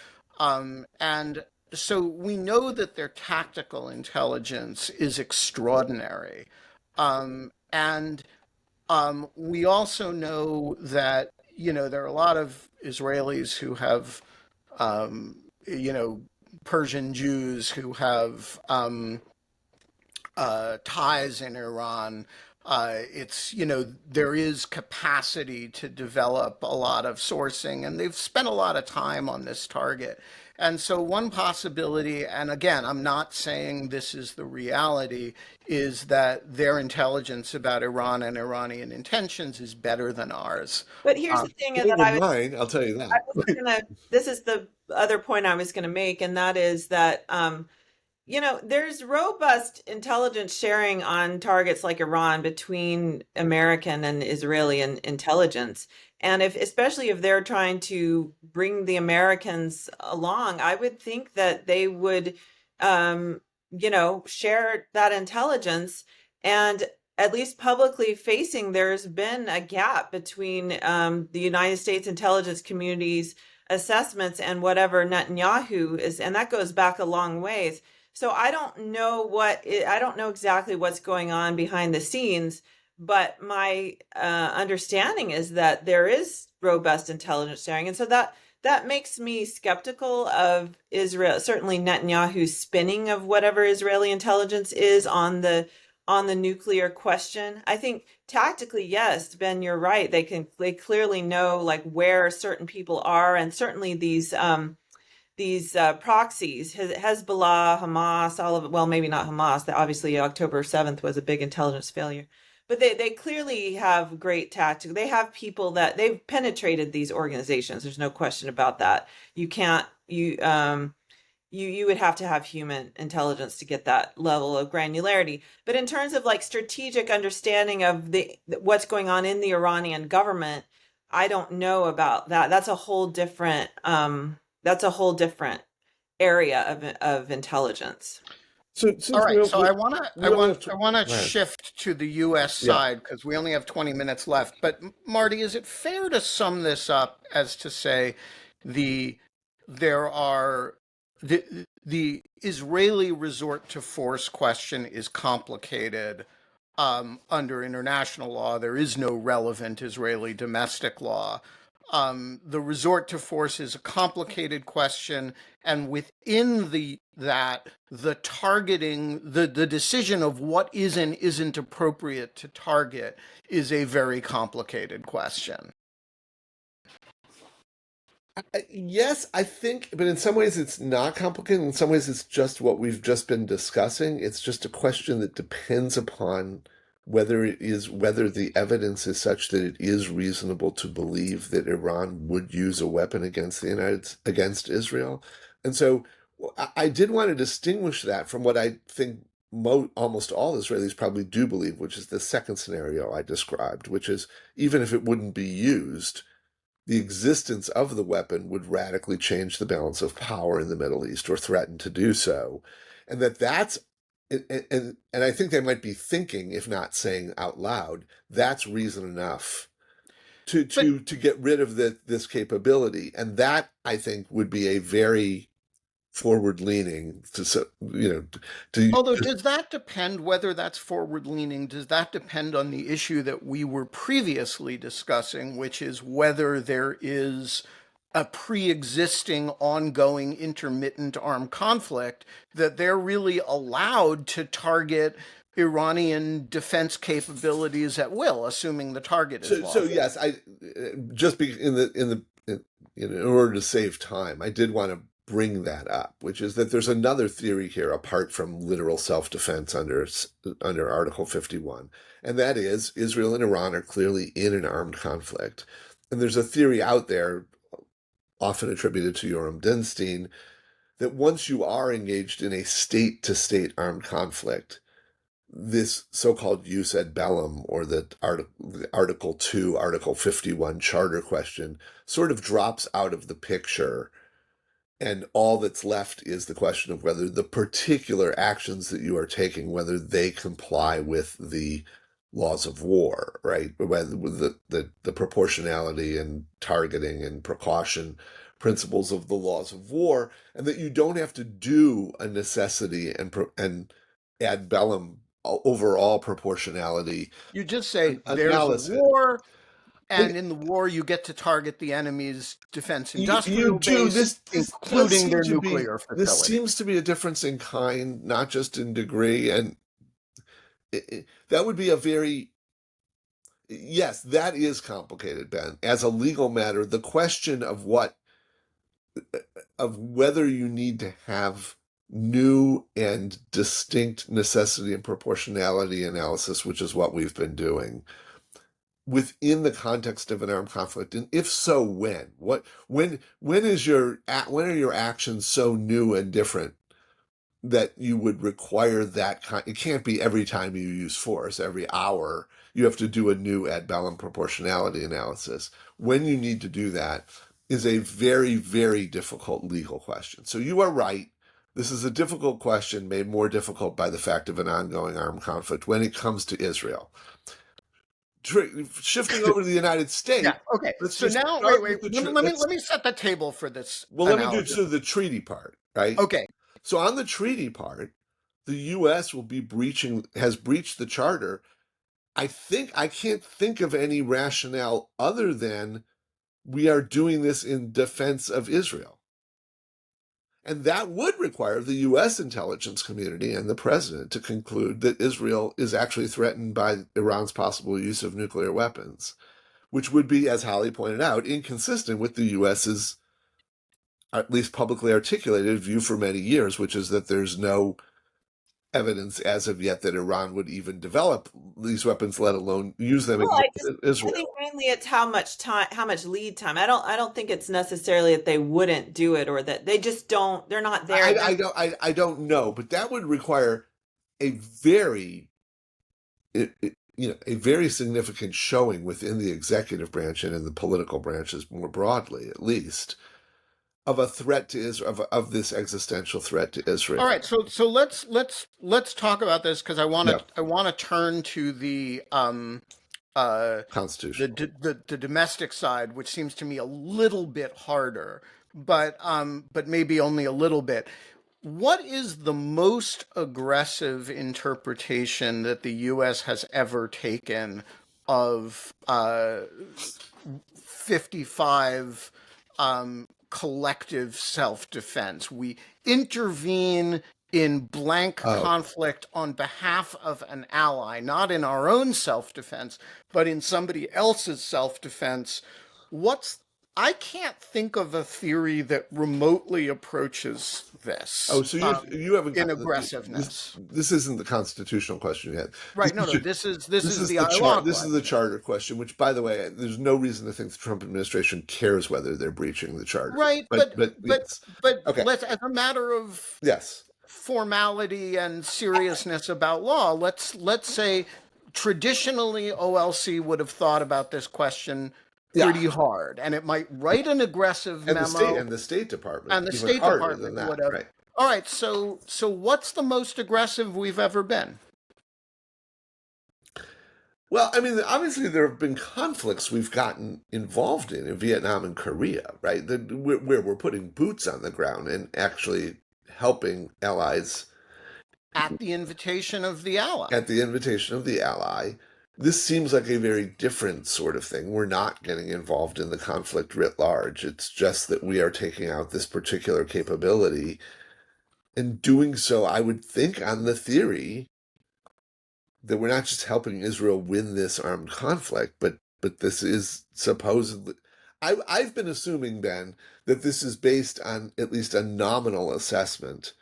[SPEAKER 1] And so we know that their tactical intelligence is extraordinary. And we also know that, there are a lot of Israelis who have, you know, Persian Jews who have ties in Iran. There is capacity to develop a lot of sourcing, and they've spent a lot of time on this target. And so, one possibility, and again, I'm not saying this is the reality, is that their intelligence about Iran and Iranian intentions is better than ours.
[SPEAKER 2] but here's
[SPEAKER 1] Um,
[SPEAKER 2] the thing
[SPEAKER 3] Better
[SPEAKER 2] that
[SPEAKER 3] than mine, I'll tell you
[SPEAKER 2] I
[SPEAKER 3] that.
[SPEAKER 2] was gonna this is the other point I was gonna make, and that is that there's robust intelligence sharing on targets like Iran between American and Israeli intelligence. And especially if they're trying to bring the Americans along, I would think that they would, share that intelligence. And at least publicly facing, there's been a gap between the United States intelligence community's assessments and whatever Netanyahu is, and that goes back a long ways. So I don't know exactly what's going on behind the scenes, but my understanding is that there is robust intelligence sharing, and so that makes me skeptical of Israel. Certainly, Netanyahu's spinning of whatever Israeli intelligence is on the nuclear question. I think tactically, yes, Ben, you're right. They clearly know like where certain people are, and certainly these proxies, Hezbollah, Hamas, all of it. Well, maybe not Hamas. Obviously, October 7th was a big intelligence failure. But they clearly have great tactics. They have people that they've penetrated these organizations. There's no question about that. You can't, you would have to have human intelligence to get that level of granularity. But in terms of like strategic understanding of what's going on in the Iranian government, I don't know about that. That's a whole different area of intelligence.
[SPEAKER 3] So
[SPEAKER 1] All
[SPEAKER 3] since
[SPEAKER 1] right, so
[SPEAKER 3] we only have
[SPEAKER 1] I want to
[SPEAKER 3] go ahead.
[SPEAKER 1] shift to the U.S.
[SPEAKER 3] Yeah.
[SPEAKER 1] side because we only have 20 minutes left. But Marty, is it fair to sum this up as to say the there are the Israeli resort to force question is complicated under international law? There is no relevant Israeli domestic law. The resort to force is a complicated question, and within the targeting, the decision of what is and isn't appropriate to target is a very complicated question.
[SPEAKER 3] Yes, I think, but in some ways it's not complicated. In some ways it's just what we've just been discussing. It's just a question that depends upon whether the evidence is such that it is reasonable to believe that Iran would use a weapon against Israel. And so I did want to distinguish that from what I think almost all Israelis probably do believe, which is the second scenario I described, which is even if it wouldn't be used, the existence of the weapon would radically change the balance of power in the Middle East or threaten to do so. And that's and I think they might be thinking, if not saying out loud, that's reason enough to
[SPEAKER 1] But
[SPEAKER 3] to get rid of this capability. And that I think would be a very forward leaning to
[SPEAKER 1] although, does that depend whether that's forward leaning? Does that depend on the issue that we were previously discussing, which is whether there is a pre existing, ongoing, intermittent armed conflict that they're really allowed to target Iranian defense capabilities at will, assuming the target is
[SPEAKER 3] so
[SPEAKER 1] lawful?
[SPEAKER 3] yes, I just be in order to save time, I did want to bring that up, which is that there's another theory here apart from literal self-defense under Article 51, and that is Israel and Iran are clearly in an armed conflict, and there's a theory out there, often attributed to Yoram Dinstein, that once you are engaged in a state-to-state armed conflict, this so-called jus ad bellum, or the Article 2, Article 51 charter question, sort of drops out of the picture, and all that's left is the question of whether the particular actions that you are taking, whether they comply with the laws of war, right? Whether with the proportionality and targeting and precaution principles of the laws of war, and that you don't have to do a necessity and ad bellum overall proportionality
[SPEAKER 1] You just say there's a
[SPEAKER 3] analysis.
[SPEAKER 1] war,
[SPEAKER 3] And
[SPEAKER 1] and in the war, you get to target the enemy's defense
[SPEAKER 3] you
[SPEAKER 1] industrial
[SPEAKER 3] do
[SPEAKER 1] base,
[SPEAKER 3] this does
[SPEAKER 1] including
[SPEAKER 3] seem
[SPEAKER 1] their
[SPEAKER 3] to be
[SPEAKER 1] nuclear
[SPEAKER 3] this
[SPEAKER 1] facility.
[SPEAKER 3] seems to be a difference in kind, not just in degree, and that would be a very yes, that is complicated, Ben. As a legal matter, the question of whether you need to have new and distinct necessity and proportionality analysis, which is what we've been doing, within the context of an armed conflict, and if so, when are your actions so new and different that you would require that kind? It can't be every time you use force, every hour you have to do a new ad bellum proportionality analysis. When you need to do that is a very, very difficult legal question. So you are right, this is a difficult question, made more difficult by the fact of an ongoing armed conflict when it comes to Israel. Shifting over to the United
[SPEAKER 1] Yeah.
[SPEAKER 3] States,
[SPEAKER 1] Okay.
[SPEAKER 3] let's
[SPEAKER 1] So
[SPEAKER 3] just
[SPEAKER 1] now, wait,
[SPEAKER 3] start
[SPEAKER 1] wait.
[SPEAKER 3] with the
[SPEAKER 1] Let me set the table for this
[SPEAKER 3] let me do
[SPEAKER 1] analogy.
[SPEAKER 3] to the treaty part, right?
[SPEAKER 1] Okay.
[SPEAKER 3] So on the treaty part, the U.S. has breached the charter. I can't think of any rationale other than we are doing this in defense of Israel. And that would require the U.S. intelligence community and the president to conclude that Israel is actually threatened by Iran's possible use of nuclear weapons, which would be, as Holly pointed out, inconsistent with the U.S.'s at least publicly articulated view for many years, which is that there's no evidence as of yet that Iran would even develop these weapons, let alone use them
[SPEAKER 2] Well,
[SPEAKER 3] against
[SPEAKER 2] I think
[SPEAKER 3] Israel.
[SPEAKER 2] mainly it's how much lead time. I don't think it's necessarily that they wouldn't do it or that they just don't. They're not there.
[SPEAKER 3] I don't know, but that would require a very a very significant showing within the executive branch and in the political branches more broadly, at least, of a threat to Israel, of this existential threat to Israel.
[SPEAKER 1] All right, so let's talk about this because
[SPEAKER 3] Yeah,
[SPEAKER 1] I want to turn to uh
[SPEAKER 3] constitutional.
[SPEAKER 1] the domestic side, which seems to me a little bit harder, but maybe only a little bit. What is the most aggressive interpretation that the U.S. has ever taken of 55 collective self-defense? We intervene in blank
[SPEAKER 3] Oh,
[SPEAKER 1] conflict on behalf of an ally, not in our own self-defense, but in somebody else's self-defense. What's I can't think of a theory that remotely approaches
[SPEAKER 3] oh,
[SPEAKER 1] this
[SPEAKER 3] so you haven't
[SPEAKER 1] in
[SPEAKER 3] got this.
[SPEAKER 1] aggressiveness.
[SPEAKER 3] This isn't the constitutional question you had. This
[SPEAKER 1] Right? No,
[SPEAKER 3] is
[SPEAKER 1] no. This
[SPEAKER 3] this
[SPEAKER 1] is
[SPEAKER 3] is
[SPEAKER 1] the
[SPEAKER 3] the chart.
[SPEAKER 1] ILA
[SPEAKER 3] This is the
[SPEAKER 1] question.
[SPEAKER 3] charter question. Which, by the way, there's no reason to think the Trump administration cares whether they're breaching the charter.
[SPEAKER 1] Right,
[SPEAKER 3] But yes,
[SPEAKER 1] but
[SPEAKER 3] okay,
[SPEAKER 1] let's, as a matter of
[SPEAKER 3] yes,
[SPEAKER 1] formality and seriousness about law, let's say traditionally OLC would have thought about this question
[SPEAKER 3] yeah,
[SPEAKER 1] pretty hard, and it might write an aggressive memo,
[SPEAKER 3] and the State Department
[SPEAKER 1] and the
[SPEAKER 3] even
[SPEAKER 1] State
[SPEAKER 3] harder than
[SPEAKER 1] Department
[SPEAKER 3] that,
[SPEAKER 1] would have.
[SPEAKER 3] right?
[SPEAKER 1] All right, so what's the most aggressive we've ever been?
[SPEAKER 3] Well, I mean, obviously there have been conflicts we've gotten involved in Vietnam and Korea, right? Where we're putting boots on the ground and actually helping allies
[SPEAKER 1] At the invitation of the ally.
[SPEAKER 3] at the invitation of the ally. This seems like a very different sort of thing. We're not getting involved in the conflict writ large. It's just that we are taking out this particular capability and doing so, I would think, on the theory that we're not just helping Israel win this armed conflict, but this is supposedly. I've been assuming, Ben, that this is based on at least a nominal assessment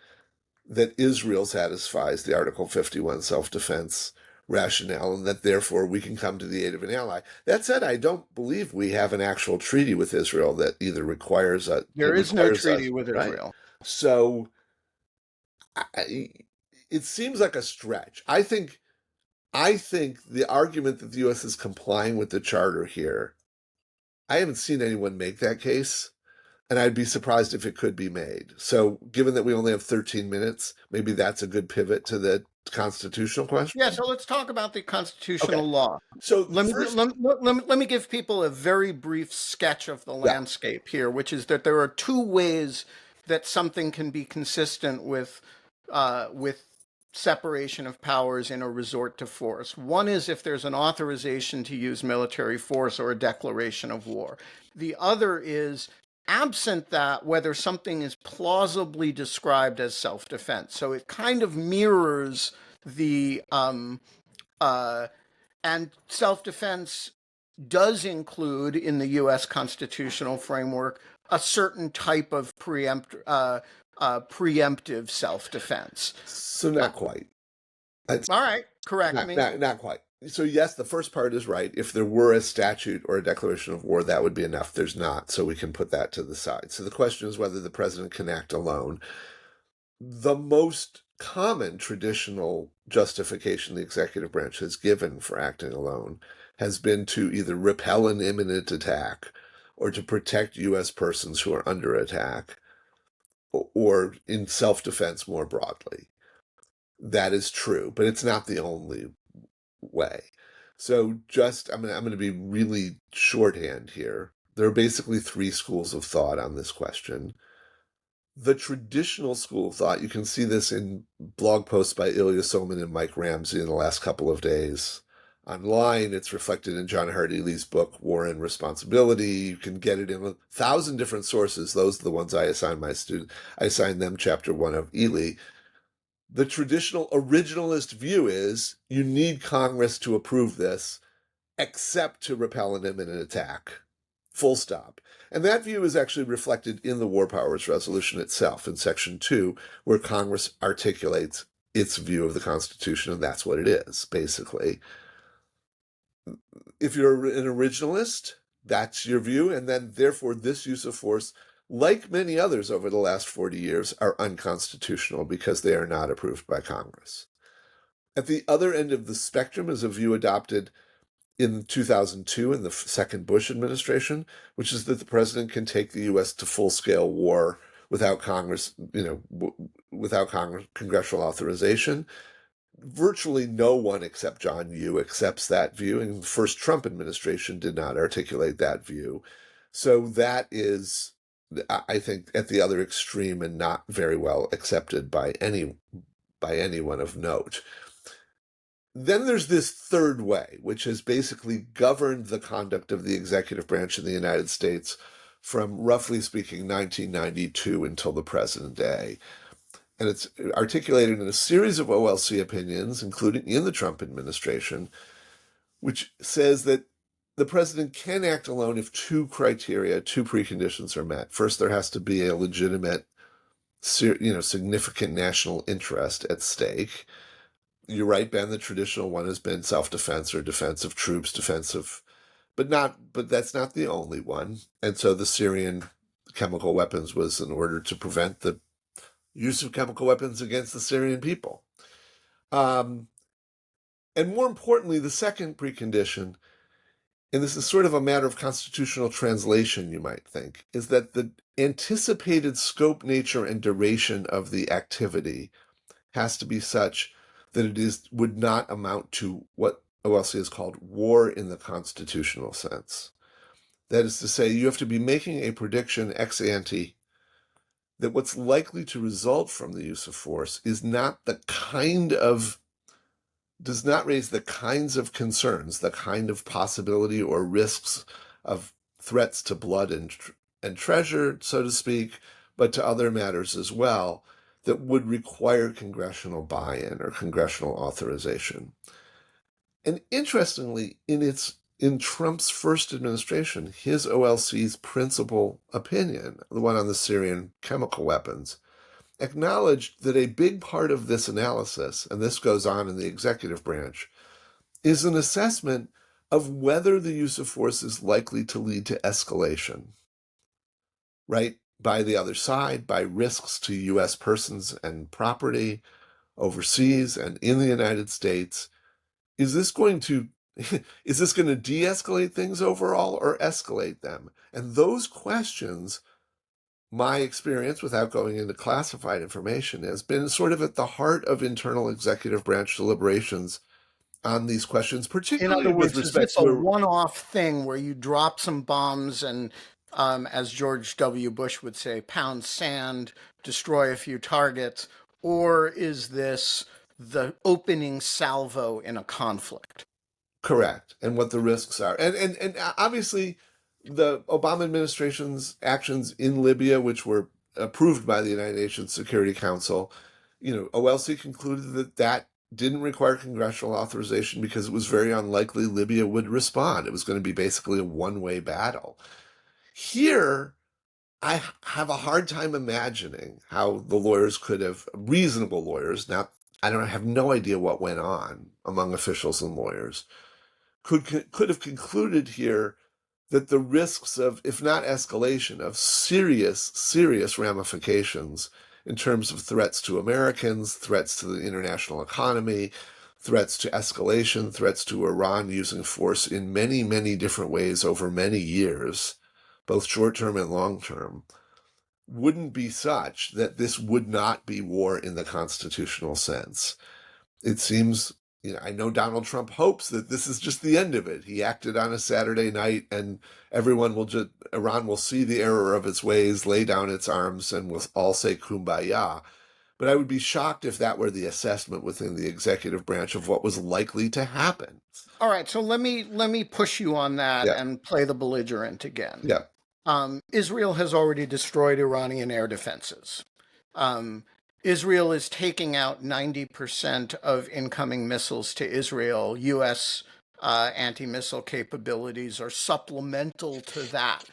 [SPEAKER 3] that Israel satisfies the Article 51 self-defense rationale, and that therefore we can come to the aid of an ally. That said, I don't believe we have an actual treaty with Israel that either requires a
[SPEAKER 1] There
[SPEAKER 3] that
[SPEAKER 1] is no
[SPEAKER 3] requires us,
[SPEAKER 1] treaty with
[SPEAKER 3] right?
[SPEAKER 1] Israel.
[SPEAKER 3] So it seems like a stretch. I think the argument that the U.S. is complying with the charter here, I haven't seen anyone make that case, and I'd be surprised if it could be made. So, given that we only have 13 minutes, maybe that's a good pivot to the constitutional
[SPEAKER 1] Yeah,
[SPEAKER 3] question.
[SPEAKER 1] so let's talk about the
[SPEAKER 3] Okay.
[SPEAKER 1] constitutional law.
[SPEAKER 3] So,
[SPEAKER 1] Let me,
[SPEAKER 3] first,
[SPEAKER 1] let me give people a very brief sketch of the
[SPEAKER 3] yeah,
[SPEAKER 1] landscape here, which is that there are two ways that something can be consistent with separation of powers in a resort to force. One is if there's an authorization to use military force or a declaration of war. The other is absent that, whether something is plausibly described as self-defense. So it kind of mirrors the uh, and self-defense does include in the U.S. constitutional framework a certain type of preemptive self-defense.
[SPEAKER 3] so not quite. It's
[SPEAKER 1] All right, correct me.
[SPEAKER 3] not quite. So, yes, the first part is right. If there were a statute or a declaration of war, that would be enough. There's not, so we can put that to the side. So, the question is whether the president can act alone. The most common traditional justification the executive branch has given for acting alone has been to either repel an imminent attack or to protect U.S. persons who are under attack or in self defense more broadly. That is true, but it's not the only way. So, I'm going to be really shorthand here. There are basically three schools of thought on this question. The traditional school of thought, you can see this in blog posts by Ilya Soman and Mike Ramsey in the last couple of days. Online, it's reflected in John Hardy Lee's book, Wherein Responsibility. You can get it in 1,000 different sources. Those are the ones I assign my students. I assign them chapter 1 of Ely. The traditional originalist view is you need Congress to approve this, except to repel an imminent attack. Full stop. And that view is actually reflected in the War Powers Resolution itself in Section 2, where Congress articulates its view of the Constitution, and that's what it is, basically. If you're an originalist, that's your view, and then therefore this use of force, like many others over the last 40 years, are unconstitutional because they are not approved by Congress. At the other end of the spectrum is a view adopted in 2002 in the second Bush administration, which is that the president can take the U.S. to full-scale war without Congress, without Congress, congressional authorization. Virtually no one except John Yoo accepts that view, and the first Trump administration did not articulate that view. So that is, I think, at the other extreme and not very well accepted by anyone of note. Then there's this third way, which has basically governed the conduct of the executive branch in the United States from, roughly speaking, 1992 until the present day. And it's articulated in a series of OLC opinions, including in the Trump administration, which says that the president can act alone if two preconditions are met. First, there has to be a legitimate, significant national interest at stake. You're right, Ben. The traditional one has been self-defense or defense of troops, but that's not the only one. And so the Syrian chemical weapons was in order to prevent the use of chemical weapons against the Syrian people. And more importantly, the second precondition, and this is sort of a matter of constitutional translation, you might think, is that the anticipated scope, nature, and duration of the activity has to be such that would not amount to what OLC has called war in the constitutional sense. That is to say, you have to be making a prediction ex ante that what's likely to result from the use of force is not does not raise the kinds of concerns, the kind of possibility or risks of threats to blood and treasure, so to speak, but to other matters as well, that would require congressional buy-in or congressional authorization. And interestingly, in Trump's first administration, his OLC's principal opinion, the one on the Syrian chemical weapons, acknowledged that a big part of this analysis, and this goes on in the executive branch, is an assessment of whether the use of force is likely to lead to escalation, right? By the other side, by risks to U.S. persons and property overseas and in the United States. Is this going to de-escalate things overall or escalate them? And those questions, my experience, without going into classified information, has been sort of at the heart of internal executive branch deliberations on these questions,
[SPEAKER 1] In other
[SPEAKER 3] particularly with
[SPEAKER 1] words, is
[SPEAKER 3] respect
[SPEAKER 1] this a
[SPEAKER 3] to
[SPEAKER 1] one-off thing where you drop some bombs and, as George W. Bush would say, pound sand, destroy a few targets, or is this the opening salvo in a conflict?
[SPEAKER 3] correct, and what the risks are. And obviously the Obama administration's actions in Libya, which were approved by the United Nations Security Council, OLC concluded that didn't require congressional authorization because it was very unlikely Libya would respond. It was going to be basically a one-way battle. Here, I have a hard time imagining how the lawyers could have, reasonable lawyers, now I don't have no idea what went on among officials and lawyers, could have concluded here that the risks of, if not escalation, of serious ramifications in terms of threats to Americans, threats to the international economy, threats to escalation, threats to Iran using force in many, many different ways over many years, both short-term and long-term, wouldn't be such that this would not be war in the constitutional sense. It seems, I know Donald Trump hopes that this is just the end of it. He acted on a Saturday night and Iran will see the error of its ways, lay down its arms, and we'll all say kumbaya. But I would be shocked if that were the assessment within the executive branch of what was likely to happen.
[SPEAKER 1] All right, so let me push you on that
[SPEAKER 3] Yeah,
[SPEAKER 1] and play the belligerent again.
[SPEAKER 3] yeah,
[SPEAKER 1] Israel has already destroyed Iranian air defenses. Um, Israel is taking out 90% of incoming missiles to Israel. U.S. Anti-missile capabilities are supplemental to that.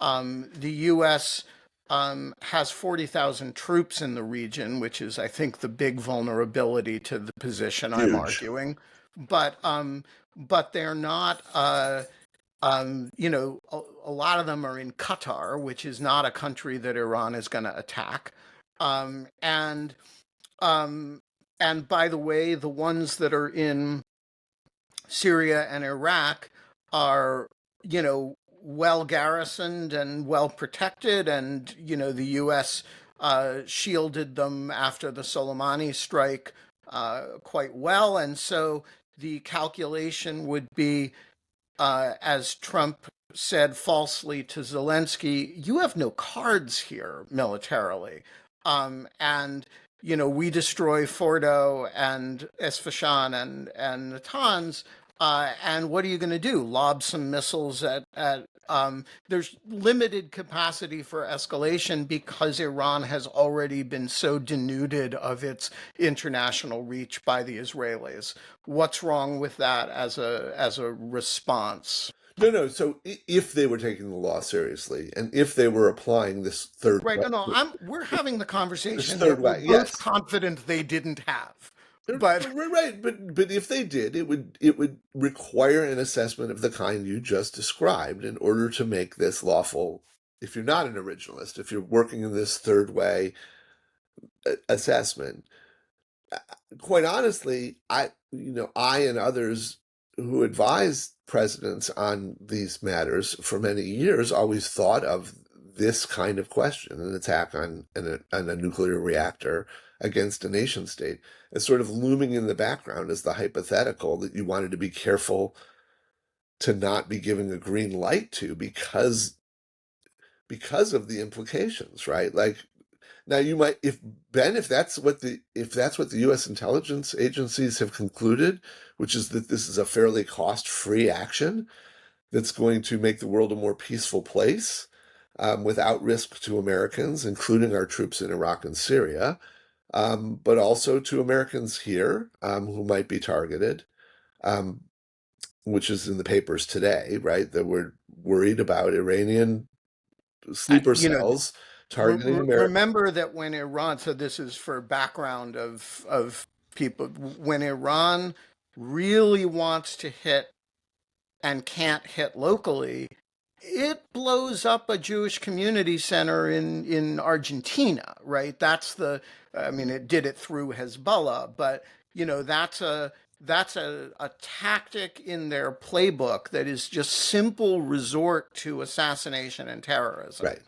[SPEAKER 1] The U.S. Has 40,000 troops in the region, which is, I think, the big vulnerability to the position I'm
[SPEAKER 3] huge.
[SPEAKER 1] arguing. But they're not. A lot of them are in Qatar, which is not a country that Iran is going to attack. Um, and um, and by the way, the ones that are in Syria and Iraq are, well garrisoned and well protected, and the U.S. Shielded them after the Soleimani strike quite well, and so the calculation would be, as Trump said falsely to Zelensky, you have no cards here militarily. And we destroy Fordo and Esfashan and Natanz, and what are you going to do? Lob some missiles at there's limited capacity for escalation because Iran has already been so denuded of its international reach by the Israelis. What's wrong with that as a response?
[SPEAKER 3] No, no. So if they were taking the law seriously, and if they were applying this third
[SPEAKER 1] Right.
[SPEAKER 3] way,
[SPEAKER 1] No, no. We're having the
[SPEAKER 3] this
[SPEAKER 1] conversation
[SPEAKER 3] third
[SPEAKER 1] that we're
[SPEAKER 3] way,
[SPEAKER 1] both
[SPEAKER 3] yes,
[SPEAKER 1] confident they didn't have. But
[SPEAKER 3] right. But if they did, it would require an assessment of the kind you just described in order to make this lawful. If you're not an originalist, if you're working in this third way assessment, quite honestly, I and others who advised presidents on these matters for many years always thought of this kind of question, an attack on a nuclear reactor against a nation state, as sort of looming in the background as the hypothetical that you wanted to be careful to not be giving a green light to because of the implications, right? Like, now you might, if that's what the U.S. intelligence agencies have concluded, which is that this is a fairly cost-free action that's going to make the world a more peaceful place, without risk to Americans, including our troops in Iraq and Syria, but also to Americans here, who might be targeted, um, which is in the papers today, right? That we're worried about Iranian sleeper
[SPEAKER 1] you know,
[SPEAKER 3] cells targeting America.
[SPEAKER 1] remember that when Iran, so this is for background of people, when Iran really wants to hit and can't hit locally, it blows up a Jewish community center in Argentina, right? I mean, it did it through Hezbollah, but that's a tactic in their playbook that is just simple resort to assassination and terrorism.
[SPEAKER 3] Right.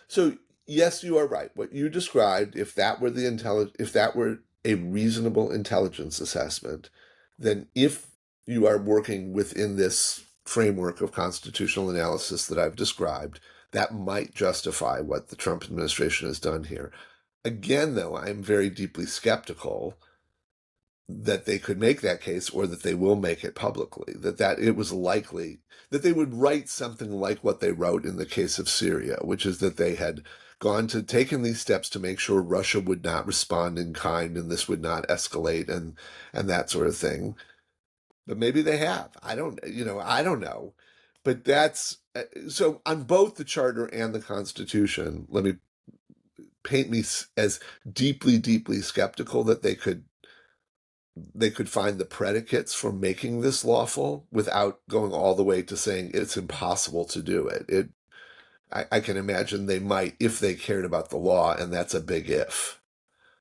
[SPEAKER 3] So yes, you are right. What you described, if that were a reasonable intelligence assessment, then if you are working within this framework of constitutional analysis that I've described, that might justify what the Trump administration has done here. Again, though, I'm very deeply skeptical that they could make that case or that they will make it publicly, that it was likely that they would write something like what they wrote in the case of Syria, which is that they had taken these steps to make sure Russia would not respond in kind and this would not escalate and that sort of thing. But maybe they have. I don't know. But that's so on both the charter and the Constitution. Let me paint me as deeply, deeply skeptical that they could find the predicates for making this lawful without going all the way to saying it's impossible to do it. I can imagine they might if they cared about the law, and that's a big if.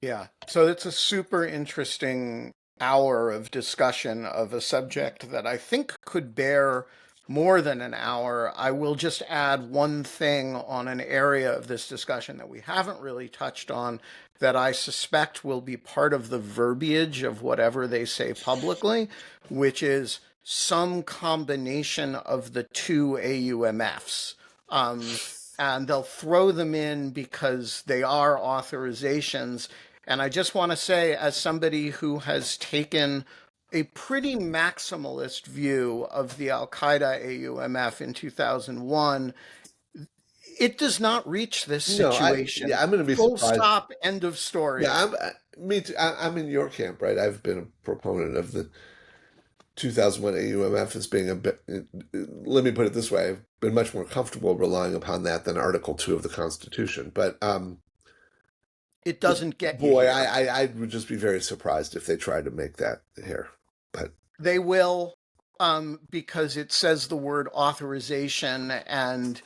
[SPEAKER 1] Yeah. So it's a super interesting hour of discussion of a subject that I think could bear more than an hour. I will just add one thing on an area of this discussion that we haven't really touched on that I suspect will be part of the verbiage of whatever they say publicly, which is some combination of the two AUMFs. And they'll throw them in because they are authorizations. And I just want to say, as somebody who has taken a pretty maximalist view of the Al Qaeda AUMF in 2001, it does not reach this
[SPEAKER 3] No,
[SPEAKER 1] situation.
[SPEAKER 3] I'm going to be
[SPEAKER 1] Full
[SPEAKER 3] surprised.
[SPEAKER 1] stop, end of
[SPEAKER 3] Yeah,
[SPEAKER 1] story.
[SPEAKER 3] me too. I'm in your camp, right? I've been a proponent of the 2001 AUMF as being a bit. Let me put it this way: I've been much more comfortable relying upon that than Article 2 of the Constitution.
[SPEAKER 1] It
[SPEAKER 3] But
[SPEAKER 1] doesn't get you
[SPEAKER 3] boy,
[SPEAKER 1] here.
[SPEAKER 3] I would just be very surprised if they tried to make that here. But
[SPEAKER 1] They will, because it says the word authorization, and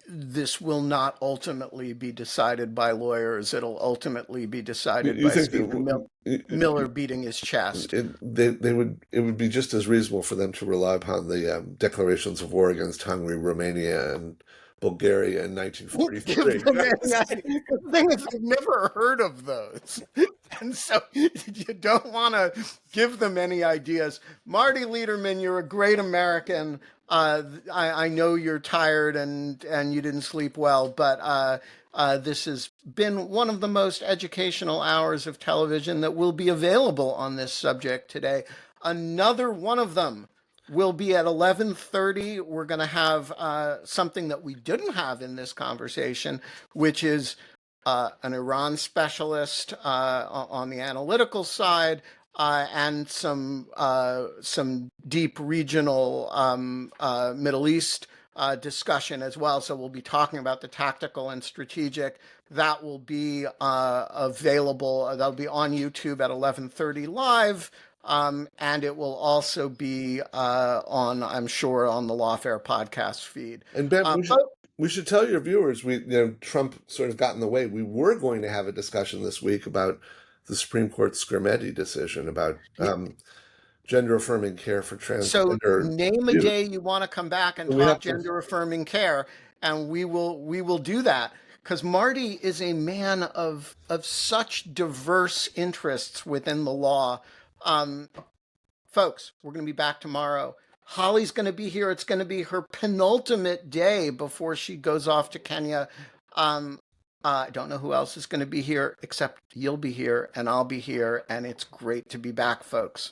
[SPEAKER 1] this will not ultimately be decided by lawyers. It'll ultimately be decided
[SPEAKER 3] You
[SPEAKER 1] by
[SPEAKER 3] think
[SPEAKER 1] Stephen
[SPEAKER 3] that
[SPEAKER 1] Miller beating his chest.
[SPEAKER 3] it would be just as reasonable for them to rely upon the declarations of war against Hungary, Romania, and Bulgaria in
[SPEAKER 1] Give
[SPEAKER 3] 1943.
[SPEAKER 1] them any idea. The thing is, they've never heard of those. And so you don't want to give them any ideas. Marty Lederman, you're a great American. I know you're tired and you didn't sleep well, but this has been one of the most educational hours of television that will be available on this subject today. Another one of them will be at 11:30. We're going to have something that we didn't have in this conversation, which is an Iran specialist on the analytical side, and some deep regional Middle East discussion as well. So we'll be talking about the tactical and strategic. That will be available. That'll be on YouTube at 11:30 live. And it will also be on, I'm sure, on the Lawfare podcast feed.
[SPEAKER 3] And Ben,
[SPEAKER 1] But
[SPEAKER 3] we should tell your viewers, Trump sort of got in the way. We were going to have a discussion this week about the Supreme Court's Scrimetti decision about gender affirming care for
[SPEAKER 1] so
[SPEAKER 3] transgender
[SPEAKER 1] name a
[SPEAKER 3] youth.
[SPEAKER 1] day you want to come back and
[SPEAKER 3] We
[SPEAKER 1] talk
[SPEAKER 3] have to.
[SPEAKER 1] gender affirming care, and we will do that. Because Marty is a man of such diverse interests within the law. Um, Folks, we're going to be back tomorrow. Holly's going to be here. It's going to be her penultimate day before she goes off to Kenya. I don't know who else is going to be here, except you'll be here and I'll be here. And it's great to be back, folks.